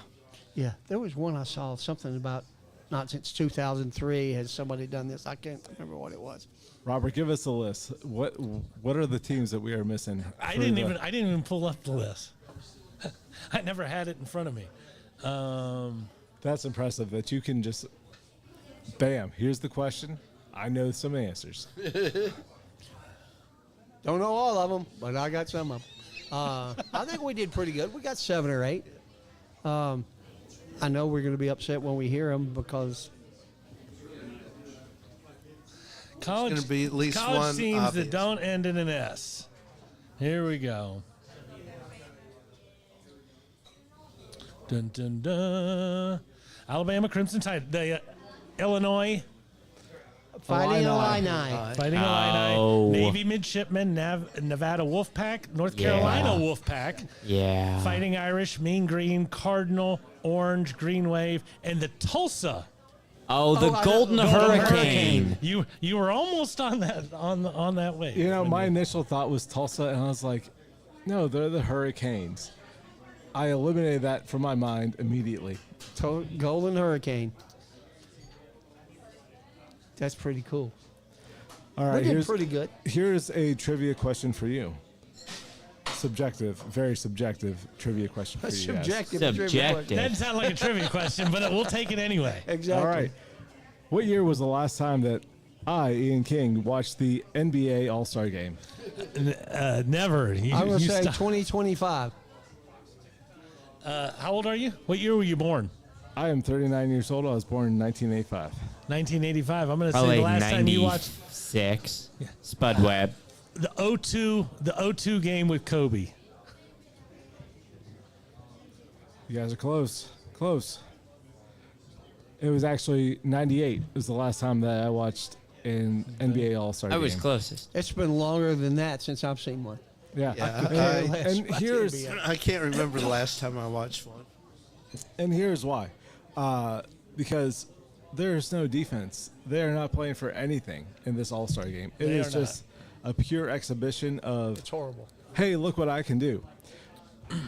Yeah, there was one I saw something about not since 2003 has somebody done this. I can't remember what it was. Robert, give us a list. What are the teams that we are missing? I through didn't the- even pull up the list. I never had it in front of me. That's impressive that you can just. Bam! Here's the question. I know some answers. Don't know all of them, but I got some of them. I think we did pretty good. We got 7 or 8. I know we're going to be upset when we hear them because College, gonna be at least college one teams obvious. that don't end in an S. Here we go. Dun, dun, dun. Alabama Crimson Tide. The Illinois Fighting Illini. Illini. Fighting Oh. Illini. Navy Midshipmen. Nevada Wolfpack. North Yeah. Carolina Wolfpack. Yeah. Fighting Irish. Mean Green. Cardinal. Orange. Green Wave. And the Tulsa Oh, the Oh, I know. Golden Golden Hurricane. You were almost on that on that wave. My initial thought was Tulsa, and I was like, no, they're the Hurricanes. I eliminated that from my mind immediately. Golden Hurricane. That's pretty cool. All We right, did pretty good. here's a trivia question for you. very subjective trivia question for That's you guys. subjective. Subjective. Doesn't sound like a trivia question, but we'll take it anyway. Exactly. All right. What year was the last time that I, Ian King, watched the NBA All-Star Game? Never. You, I'm going to you say stop. 2025. How old are you? What year were you born? I am 39 years old. I was born in 1985. 1985. I'm going to say Probably the last time you watched 96. Spud Webb. the 02 game with Kobe. You guys are close. Close. It was actually 98. It was the last time that I watched an NBA All-Star I Game. was closest. It's been longer than that since I've seen one. Yeah. Yeah, And here's I can't remember the last time I watched one. And here's why. Because there's no defense. They're not playing for anything in this All-Star game. It They is are just a pure exhibition of, It's horrible. hey, look what I can do.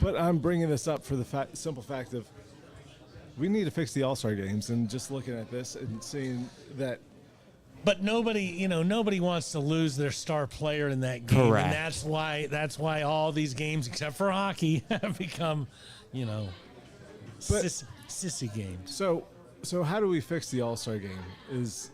But I'm bringing this up for the simple fact of we need to fix the All-Star games, and just looking at this and seeing that But nobody wants to lose their star player in that game, Correct. and that's why all these games, except for hockey, have become, But- sissy games. So how do we fix the All-Star game?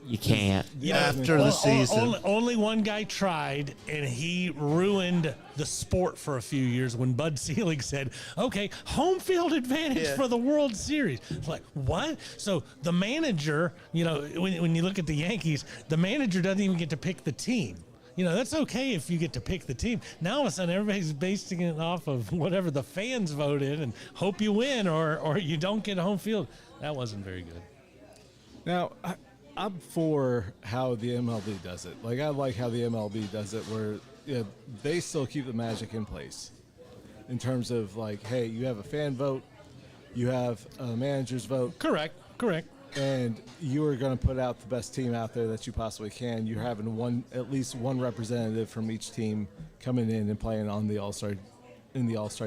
You can't. After the season. Only one guy tried, and he ruined the sport for a few years when Bud Selig said, okay, home field advantage Yeah. for the World Series. It's like, what? So the manager, when you look at the Yankees, the manager doesn't even get to pick the team. That's okay if you get to pick the team. Now all of a sudden everybody's basing it off of whatever the fans voted and hope you win or you don't get home field. That wasn't very good. Now, I'm for how the MLB does it. Like, I like how the MLB does it where they still keep the magic in place in terms of, like, hey, you have a fan vote, you have a manager's vote, Correct. and you are going to put out the best team out there that you possibly can. You're having at least one representative from each team coming in and playing on the All-Star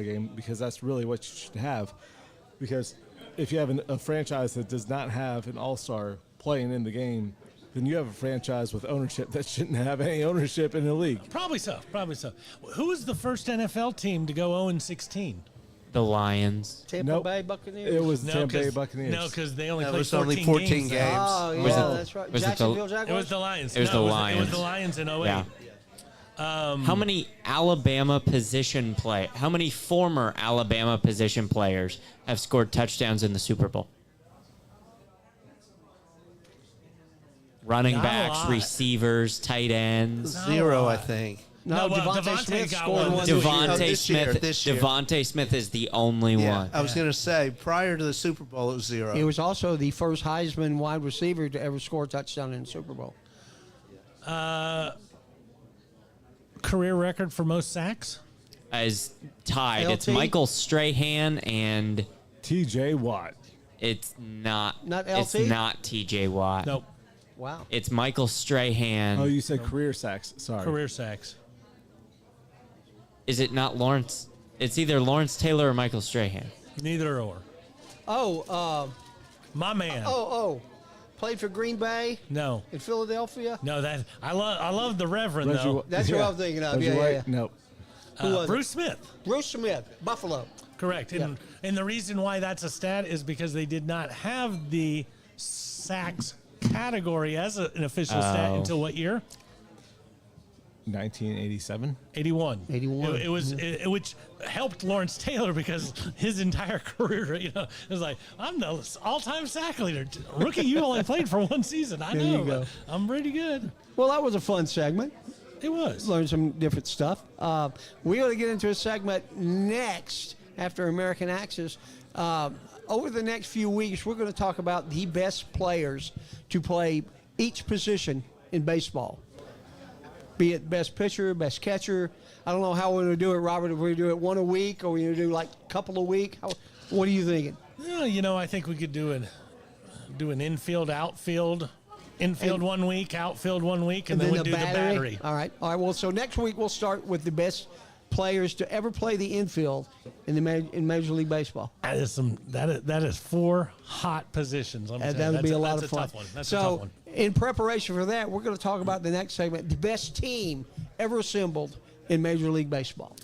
game, because that's really what you should have. Because if you have a franchise that does not have an all-star playing in the game, then you have a franchise with ownership that shouldn't have any ownership in the league. Probably so. Who was the first NFL team to go 0-16? The Lions. Tampa Nope. Bay Buccaneers. It was the Tampa Bay Buccaneers. No, because they only That played was 14 only 14 games. games. Oh, yeah, Was it- that's right. was it the- Jacksonville It Jaguars? was the Lions. It was the It was Lions. the Lions in 08. Yeah. How many How many former Alabama position players have scored touchdowns in the Super Bowl? Running Not a backs, lot. receivers, tight ends. Zero, I think. No, No, well, Devontae Devontae Smith got scored one. one. this year. Devontae this year, Smith. this year. Devontae Smith is the only Yeah, one. I was going to say, prior to the Super Bowl, it was zero. He was also the first Heisman wide receiver to ever score a touchdown in the Super Bowl. Career record for most sacks? Is tied. It's LT? Michael Strahan, and TJ Watt. it's not. Not It's LT? not T.J. Watt. Nope. Wow. It's Michael Strahan. Oh, you said career sacks. Sorry. Career sacks. Is it not Lawrence? It's either Lawrence Taylor or Michael Strahan. Neither or. My man. Played for Green Bay No. in Philadelphia. No, that I love the Reverend Reggie though. Wa- That's what I'm thinking of. Reggie Yeah, White? yeah. Nope. Who was it? Bruce Smith. Bruce Smith, Buffalo. Correct. And the reason why that's a stat is because they did not have the sacks category as an official stat until what year? 1987. 81. 81. It was which helped Lawrence Taylor because his entire career, it was like, I'm the all-time sack leader. Rookie, you only played for one season. I There know, you go. but I'm pretty good. Well, that was a fun segment. It was. Learned some different stuff. We're going to get into a segment next after American Access. Over the next few weeks, we're going to talk about the best players to play each position in baseball. Be it best pitcher, best catcher. I don't know how we're going to do it, Robert. If we're going to do it one a week or we're going to do like a couple a week. What are you thinking? Yeah, I think we could do an infield, outfield. Infield 1 week, outfield 1 week, and then we do the battery. All right. Well, so next week we'll start with the best players to ever play the infield in Major League Baseball. That is 4 hot positions. And that'll be a lot of fun. Tough one. That's a tough So, one. in preparation for that, we're going to talk about the next segment, the best team ever assembled in Major League Baseball.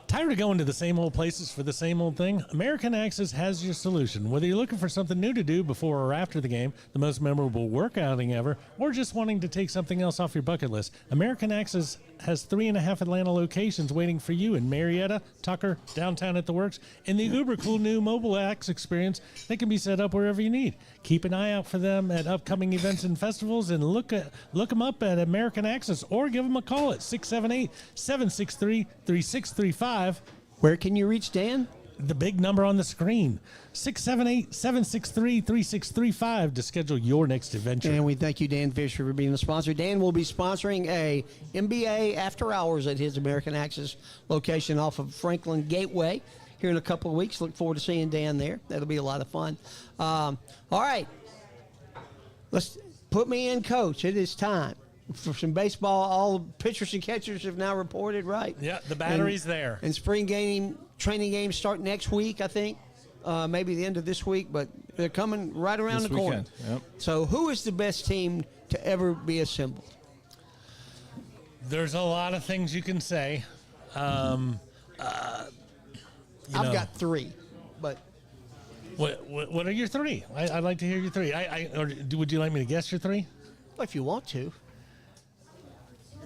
Tired of going to the same old places for the same old thing? American Access has your solution. Whether you're looking for something new to do before or after the game, the most memorable work outing ever, or just wanting to take something else off your bucket list, American Access has 3.5 Atlanta locations waiting for you in Marietta, Tucker, downtown at the Works, and the uber cool new mobile X experience that can be set up wherever you need. Keep an eye out for them at upcoming events and festivals, and look them up at American Access, or give them a call at 678-763-3635. Where can you reach Dan? The big number on the screen, 678-763-3635, to schedule your next adventure. And we thank you, Dan Fisher, for being the sponsor. Dan will be sponsoring a NBA after hours at his American Access location off of Franklin Gateway here in a couple of weeks. Look forward to seeing Dan there. That'll be a lot of fun. All right. Let's put me in, Coach. It is time for some baseball. All the pitchers and catchers have now reported, right? Yeah, the battery's there. And spring training games start next week, I think. Maybe the end of this week, but they're coming right around This the corner. weekend, yep. So who is the best team to ever be assembled? There's a lot of things you can say. I've got three, but What are your three? I'd like to hear your three. Would you like me to guess your three? if you want to.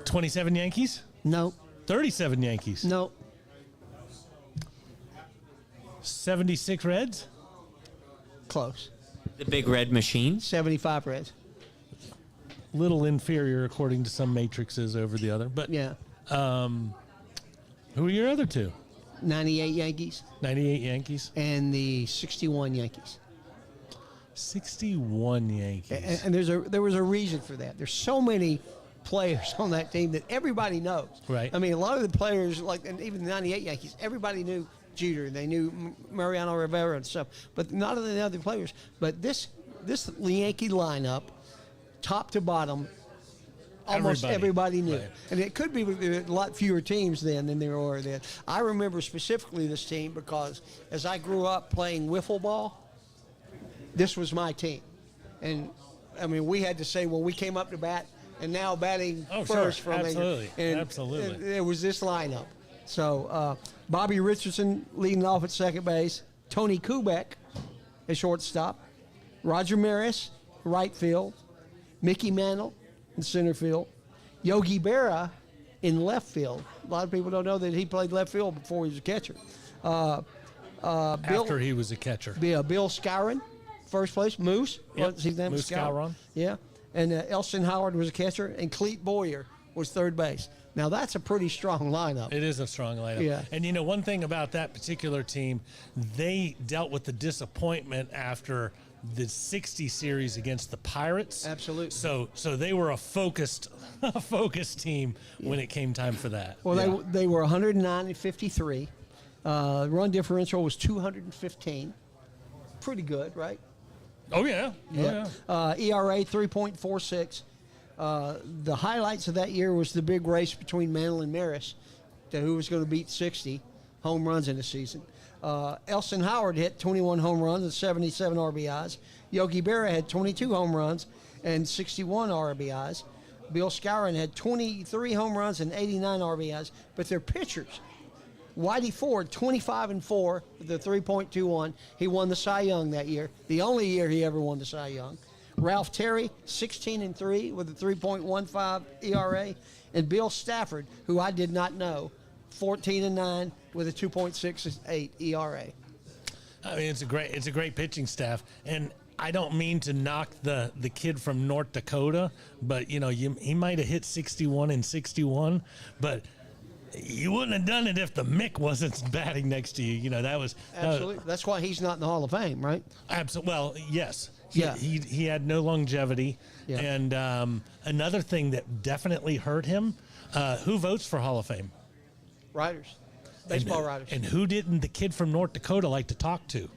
27 Yankees? No, 37 Yankees? no, 76 Reds? close. The Big Red Machine. 75 Reds. Little inferior according to some matrices over the other. But Yeah. who are your other two? 98 Yankees 98 Yankees? and the 61 Yankees. 61 Yankees. And there was a reason for that. There's so many players on that team that everybody knows. Right. I mean, a lot of the players, like, and even the 98 Yankees, everybody knew Jeter. They knew Mariano Rivera and stuff, but not of the other players. But this Yankee lineup, top to bottom, almost everybody knew. Right. And it could be a lot fewer teams then than there are then. I remember specifically this team because as I grew up playing wiffle ball, this was my team. And, I mean, we had to say, well, we came up to bat, and now batting Oh, first sure. from Absolutely. and Absolutely. It was this lineup. So Bobby Richardson leading off at second base, Tony Kubek at shortstop, Roger Maris right field, Mickey Mantle in center field, Yogi Berra in left field. A lot of people don't know that he played left field before he was a catcher. After he was a catcher. Bill Skowron, first place. Moose. Yep. What's his name? Moose Skowron. Yeah. And Elston Howard was a catcher, and Cleet Boyer was third base. Now, that's a pretty strong lineup. It is a strong lineup. Yeah. And, you know, one thing about that particular team, they dealt with the disappointment after the 60 series against the Pirates. Absolutely. So they were a focused team when it came time for that. Well, they were 109 and 53. Run differential was 215. Pretty good, right? Oh, yeah. Yeah. ERA 3.46. The highlights of that year was the big race between Mantle and Maris to who was going to beat 60 home runs in the season. Elston Howard hit 21 home runs and 77 RBIs. Yogi Berra had 22 home runs and 61 RBIs. Bill Skowron had 23 home runs and 89 RBIs. But their pitchers, Whitey Ford, 25-4 with a 3.21. He won the Cy Young that year, the only year he ever won the Cy Young. Ralph Terry, 16-3 with a 3.15 ERA. And Bill Stafford, who I did not know, 14-9 with a 2.68 ERA. I mean, it's a great pitching staff, and I don't mean to knock the kid from North Dakota, but you know, he might have hit 61 and 61, but you wouldn't have done it if the Mick wasn't batting next to you. You know, that was Absolutely. That's why he's not in the Hall of Fame, right? absolutely. Well, yes. Yeah. He had no longevity, Yeah. and another thing that definitely hurt him. Who votes for Hall of Fame? Writers. Baseball writers. And who didn't the kid from North Dakota like to talk to?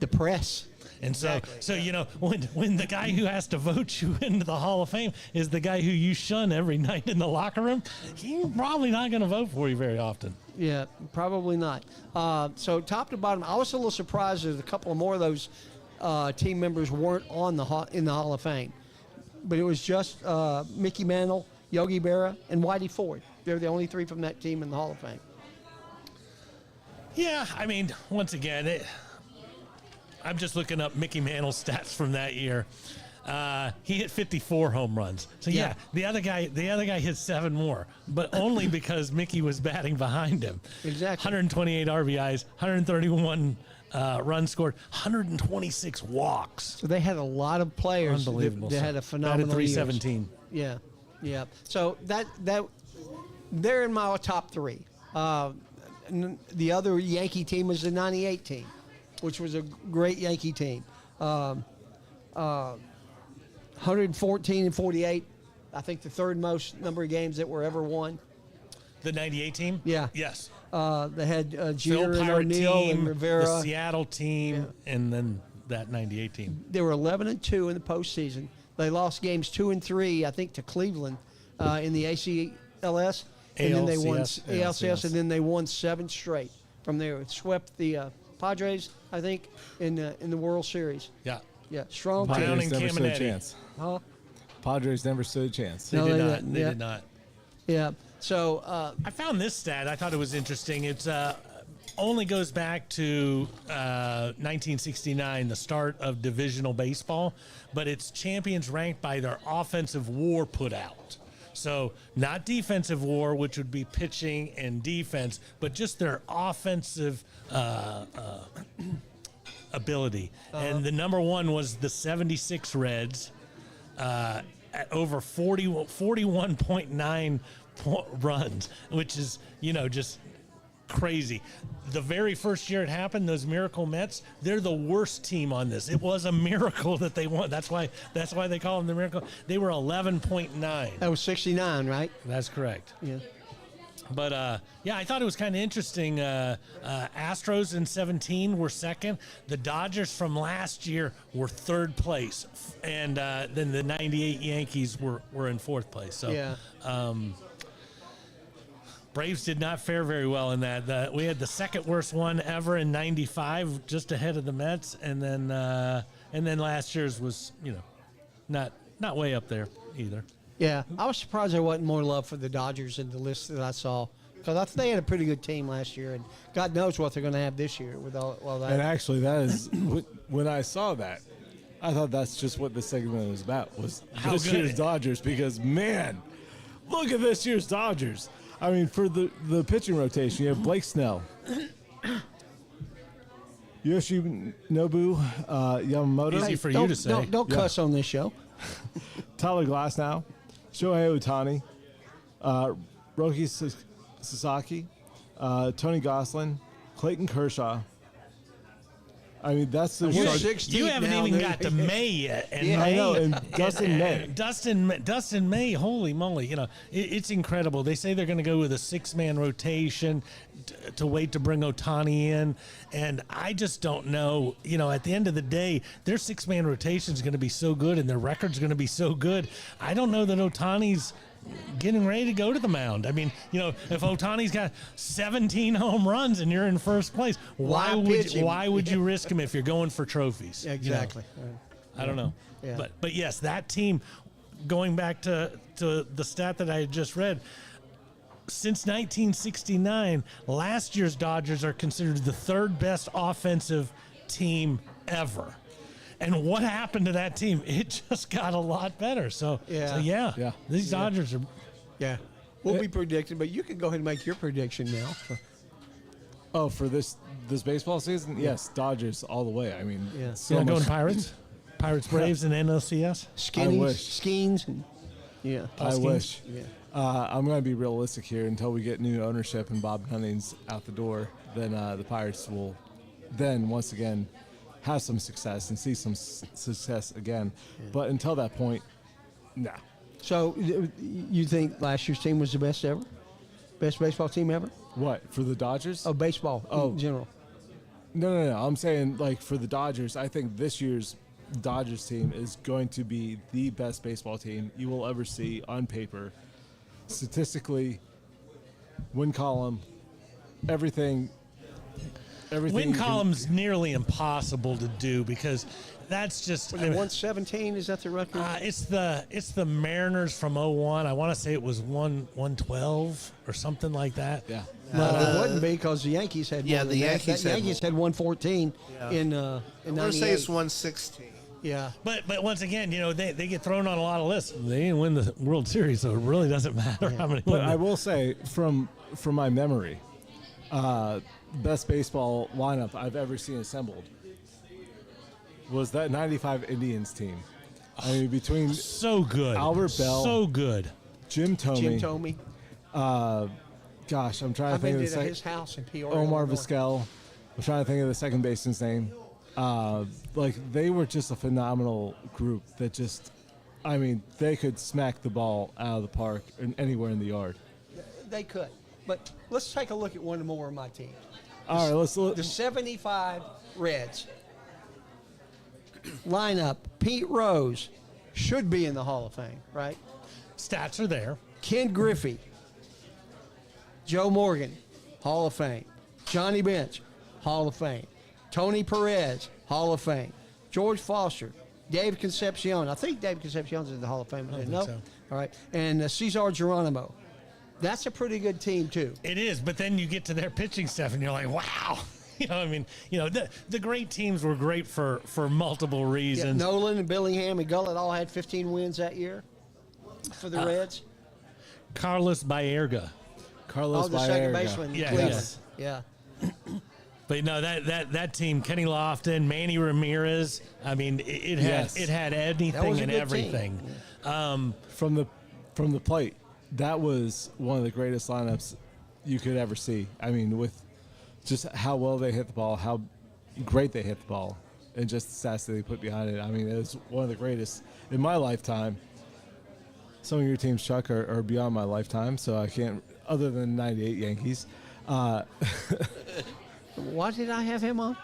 The press. And so, Exactly, you know, when the guy who has to vote you into the Hall of Fame is the guy who you shun every night in the locker room, he's probably not going to vote for you very often. Yeah, probably not. So top to bottom, I was a little surprised that a couple of more of those team members weren't in the Hall of Fame. But it was just Mickey Mantle, Yogi Berra, and Whitey Ford. They're the only three from that team in the Hall of Fame. Yeah, I mean, once again, I'm just looking up Mickey Mantle's stats from that year. He hit 54 home runs. So yeah, the other guy hit 7 more, but only because Mickey was batting behind him. Exactly. 128 RBIs, 131 runs scored, 126 walks. So they had a lot of players Unbelievable. that had a phenomenal Batted years. 317. Yeah, yeah. So that they're in my top 3. The other Yankee team was the '98 team, which was a great Yankee team. 114 and 48. I think the third most number of games that were ever won. The 98 team? Yeah. Yes. They had Phil Jeter and Pirate O'Neill team, and Rivera. the Seattle team, and then that 98 team. They were 11-2 in the postseason. They lost games 2 and 3, I think, to Cleveland in the ACLS, and then they won ALCS, and then they won 7 straight from there. It swept the Padres, I think, in the World Series. Yeah. Yeah, strong Brown team. and Padres never stood a Caminetti. chance. Huh? Padres never stood a chance. They No, did they not. didn't. They Yeah. did not. Yeah. So I found this stat. I thought it was interesting. It's only goes back to 1969, the start of divisional baseball, but it's champions ranked by their offensive WAR put out. So not defensive WAR, which would be pitching and defense, but just their offensive ability. And the number 1 was the 76 Reds at over 41.9 runs, which is, just crazy. The very first year it happened, those Miracle Mets, they're the worst team on this. It was a miracle that they won. That's why they call them the Miracle. They were 11.9. that was 69, right? That's correct. Yeah. But yeah, I thought it was kind of interesting. Astros in 17 were second. The Dodgers from last year were third place, and then the 98 Yankees were in fourth place. So Yeah. Braves did not fare very well in that. We had the second worst one ever in '95, just ahead of the Mets, and then last year's was not way up there either. Yeah, I was surprised there wasn't more love for the Dodgers in the list that I saw, because I thought they had a pretty good team last year, and God knows what they're going to have this year with all that. And actually, that is when I saw that, I thought that's just what the segment was about, was How this good. year's Dodgers. Because man, look at this year's Dodgers. I mean, for the pitching rotation, you have Blake Snell, Yoshinobu Yamamoto, Easy for you to say. Don't cuss on this show. Tyler Glasnow, Shohei Ohtani, Roki Sasaki, Tony Gosselin, Clayton Kershaw. I mean, that's the We're start- 16th You haven't now, even dude. got to May yet. And Yeah, I May, know, and Dustin May. Dustin May, holy moly. It's incredible. They say they're going to go with a 6-man rotation to wait to bring Ohtani in. And I just don't know. At the end of the day, their 6-man rotation is going to be so good and their record's going to be so good. I don't know that Ohtani's getting ready to go to the mound. I mean, if Ohtani's got 17 home runs and you're in first place, Why pitch him? why would you risk him if you're going for trophies? Exactly. I don't know. Yeah. But yes, that team, going back to the stat that I had just read, since 1969, last year's Dodgers are considered the 3rd best offensive team ever. And what happened to that team? It just got a lot better. So Yeah. Yeah. these Dodgers are. Yeah. We'll be predicting, but you can go ahead and make your prediction now. Oh, for this baseball season, yes, Dodgers all the way. I mean, Yeah. so Going much- Pirates, Braves, and NLCS. Skinnies, wish. Skeens, and yeah. I wish. Yeah. I'm going to be realistic here. Until we get new ownership and Bob Cunning's out the door, then the Pirates will then once again have some success and see some success again. But until that point, nah. So you think last year's team was the best ever? Best baseball team ever? What, for the Dodgers? Oh, baseball in general. No. I'm saying, like, for the Dodgers, I think this year's Dodgers team is going to be the best baseball team you will ever see on paper. Statistically, win column, everything. everything. Win you can- column's nearly impossible to do because that's just. They won 17. Is that the record? It's the Mariners from '01. I want to say it was 112 or something like that. Yeah. Well, it wouldn't be because the Yankees had Yeah, more the than that. Yankees The had Yankees more. had 114 in I want to 98. say it's 116. Yeah. But once again, they get thrown on a lot of lists. They didn't win the World Series, so it really doesn't matter how many. But win I they- will say, from my memory, best baseball lineup I've ever seen assembled was that '95 Indians team. I mean, between so good, Albert Bell. so good. Jim Thome, Jim Thome. gosh, I'm trying to I've think been of the to his second. house in Peoria. Omar Illinois. Vizquel. I'm trying to think of the second baseman's name. Like they were just a phenomenal group that just, I mean, they could smack the ball out of the park and anywhere in the yard. They could. But let's take a look at one more of my teams. All right, let's look. The 75 Reds lineup. Pete Rose should be in the Hall of Fame, right? Stats are there. Ken Griffey, Joe Morgan, Hall of Fame. Johnny Bench, Hall of Fame. Tony Perez, Hall of Fame. George Foster, Dave Concepcion. I think Dave Concepcion's in the Hall of Fame. I don't No? think so. All right. And Cesar Geronimo. That's a pretty good team, too. It is, but then you get to their pitching stuff, and you're like, wow. I mean, the great teams were great for multiple Yeah, reasons. Nolan and Billingham and Gullett all had 15 wins that year for the Reds. Carlos Baerga. Carlos Oh, the second Baerga. baseman. Yeah, Cleveland. yes. Yeah. But no, that team, Kenny Lofton, Manny Ramirez. I mean, it Yes. had That anything was a and good everything. From the plate, that was one of the greatest lineups you could ever see. I mean, with just how well they hit the ball, how great they hit the ball, and just the stats that they put behind it. I mean, it was one of the greatest in my lifetime. Some of your teams, Chuck, are beyond my lifetime, so I can't. Other than '98 Yankees, Why did I have him on?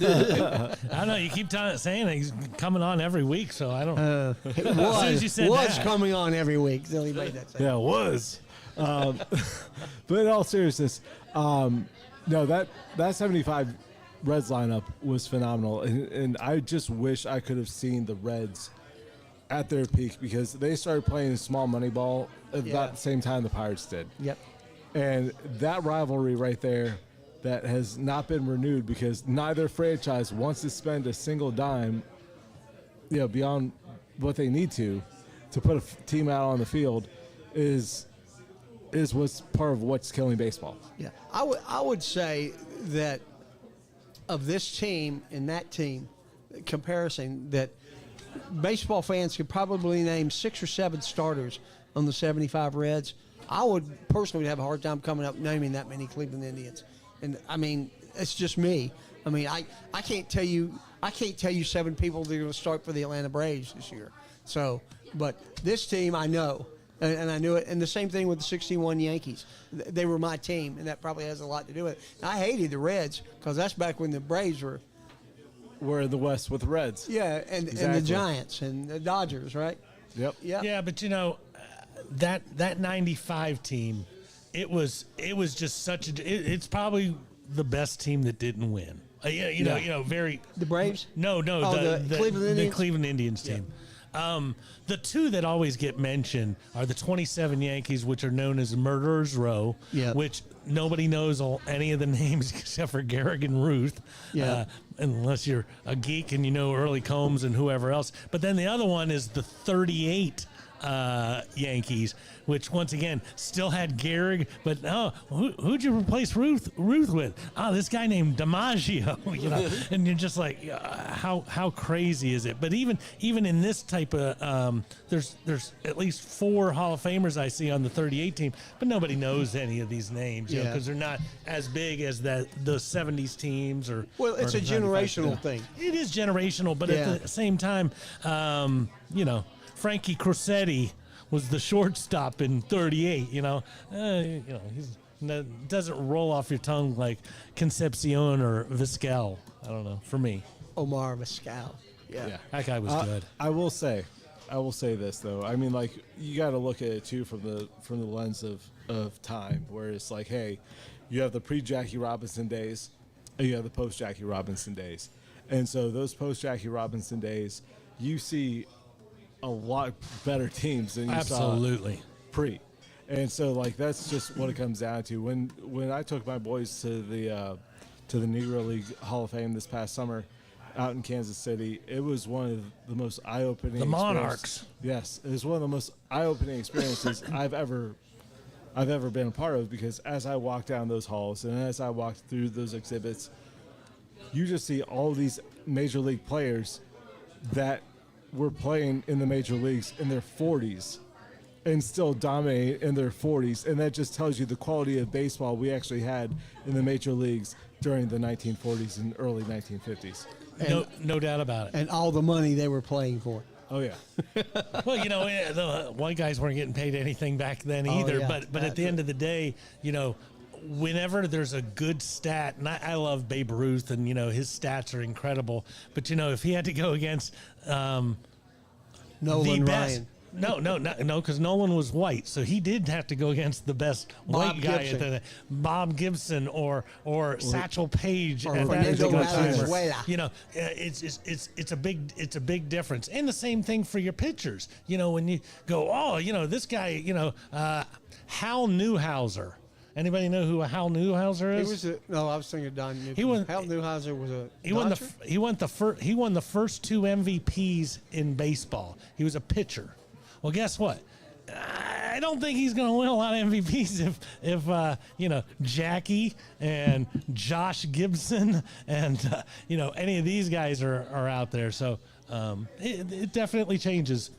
I don't know. You keep saying it. He's coming on every week, so I don't. It As soon as you said was that. coming on every week. So he made that say. yeah, it was. But in all seriousness, no, that 75 Reds lineup was phenomenal, and I just wish I could have seen the Reds at their peak because they started playing small money ball at Yeah. about the same time the Pirates did, Yep. and that rivalry right there that has not been renewed because neither franchise wants to spend a single dime, beyond what they need to put a team out on the field is what's part of what's killing baseball. Yeah. I would say that of this team and that team comparison, that baseball fans could probably name 6 or 7 starters on the 75 Reds. I would personally have a hard time coming up naming that many Cleveland Indians. And I mean, it's just me. I mean, I can't tell you 7 people that are going to start for the Atlanta Braves this year. So, but this team I know, and I knew it. And the same thing with the 61 Yankees. They were my team, and that probably has a lot to do with it. And I hated the Reds because that's back when the Braves were, We're in the West with the Reds. and the Exactly. Giants and the Dodgers, right? Yep. Yeah. Yeah, but that '95 team, it was just such a. It's probably the best team that didn't win. Very. The Braves? No, Oh, the Cleveland Indians? The Cleveland Indians team. The two that always get mentioned are the 27 Yankees, which are known as Murderers Row, Yeah. which nobody knows any of the names except for Garrigan Ruth, Yeah. unless you're a geek and you know Early Combs and whoever else. But then the other one is the 38 Yankees, which once again still had Gehrig, but who'd you replace Ruth with? This guy named DiMaggio, and you're just like, how crazy is it? But even in this type of, there's at least 4 Hall of Famers I see on the 38 team, but nobody knows any of these names, Yeah. because they're not as big as the 70s teams or. Well, it's or a 95. generational thing. It is generational, but Yeah. at the same time, Frankie Crosetti was the shortstop in '38. He doesn't roll off your tongue like Concepcion or Vizquel. I don't know. For me, Omar Vizquel. Yeah. that guy was good. I will say this though. I mean, like you got to look at it too from the lens of time, where it's like, hey, you have the pre-Jackie Robinson days, you have the post Jackie Robinson days. And so those post Jackie Robinson days, you see a lot better teams than you Absolutely. saw pre. And so like that's just what it comes down to. When I took my boys to the Negro League Hall of Fame this past summer out in Kansas City, it was one of the most eye-opening The Monarchs. Yes, it was one of the most eye-opening experiences I've ever been a part of, because as I walked down those halls and as I walked through those exhibits, you just see all these major league players that were playing in the major leagues in their 40s and still dominate in their 40s. And that just tells you the quality of baseball we actually had in the major leagues during the 1940s and early 1950s. No doubt about it. And all the money they were playing for. Oh, yeah. Well, the white guys weren't getting paid anything back then either. yeah. But at the end of the day, whenever there's a good stat, and I love Babe Ruth, and his stats are incredible. But if he had to go against Nolan the best. Ryan. No, because Nolan was white, so he did have to go against the best Bob white guy Gibson. Bob Gibson or Satchel Paige or at that Fernando particular Valenzuela. time. It's a big difference, and the same thing for your pitchers. When you go, this guy, Hal Newhouser. Anybody know who Hal Newhouser is? I was thinking Don Newhouser. He won- Hal Newhouser was a He won Dodger? he won the first 2 MVPs in baseball. He was a pitcher. Well, guess what? I don't think he's going to win a lot of MVPs if Jackie and Josh Gibson and any of these guys are out there. So it definitely changes.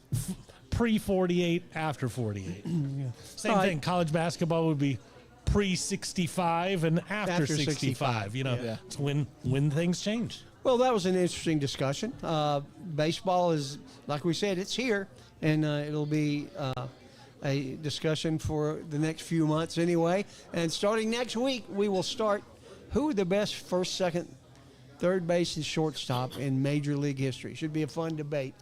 Pre 48, after 48. Same All right. thing. College basketball would be pre 65 and after 65. It's when things change. Well, that was an interesting discussion. Baseball is, like we said, it's here, and it'll be a discussion for the next few months anyway. And starting next week, we will start who are the best first, second, third base, and shortstop in Major League history. Should be a fun debate.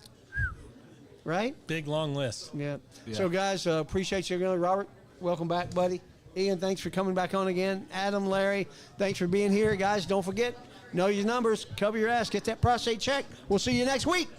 Right? Big, long list. Yeah. So, guys, appreciate you. Robert, welcome back, buddy. Ian, thanks for coming back on again. Adam, Larry, thanks for being here. Guys, don't forget, know your numbers, cover your ass, get that prostate checked. We'll see you next week.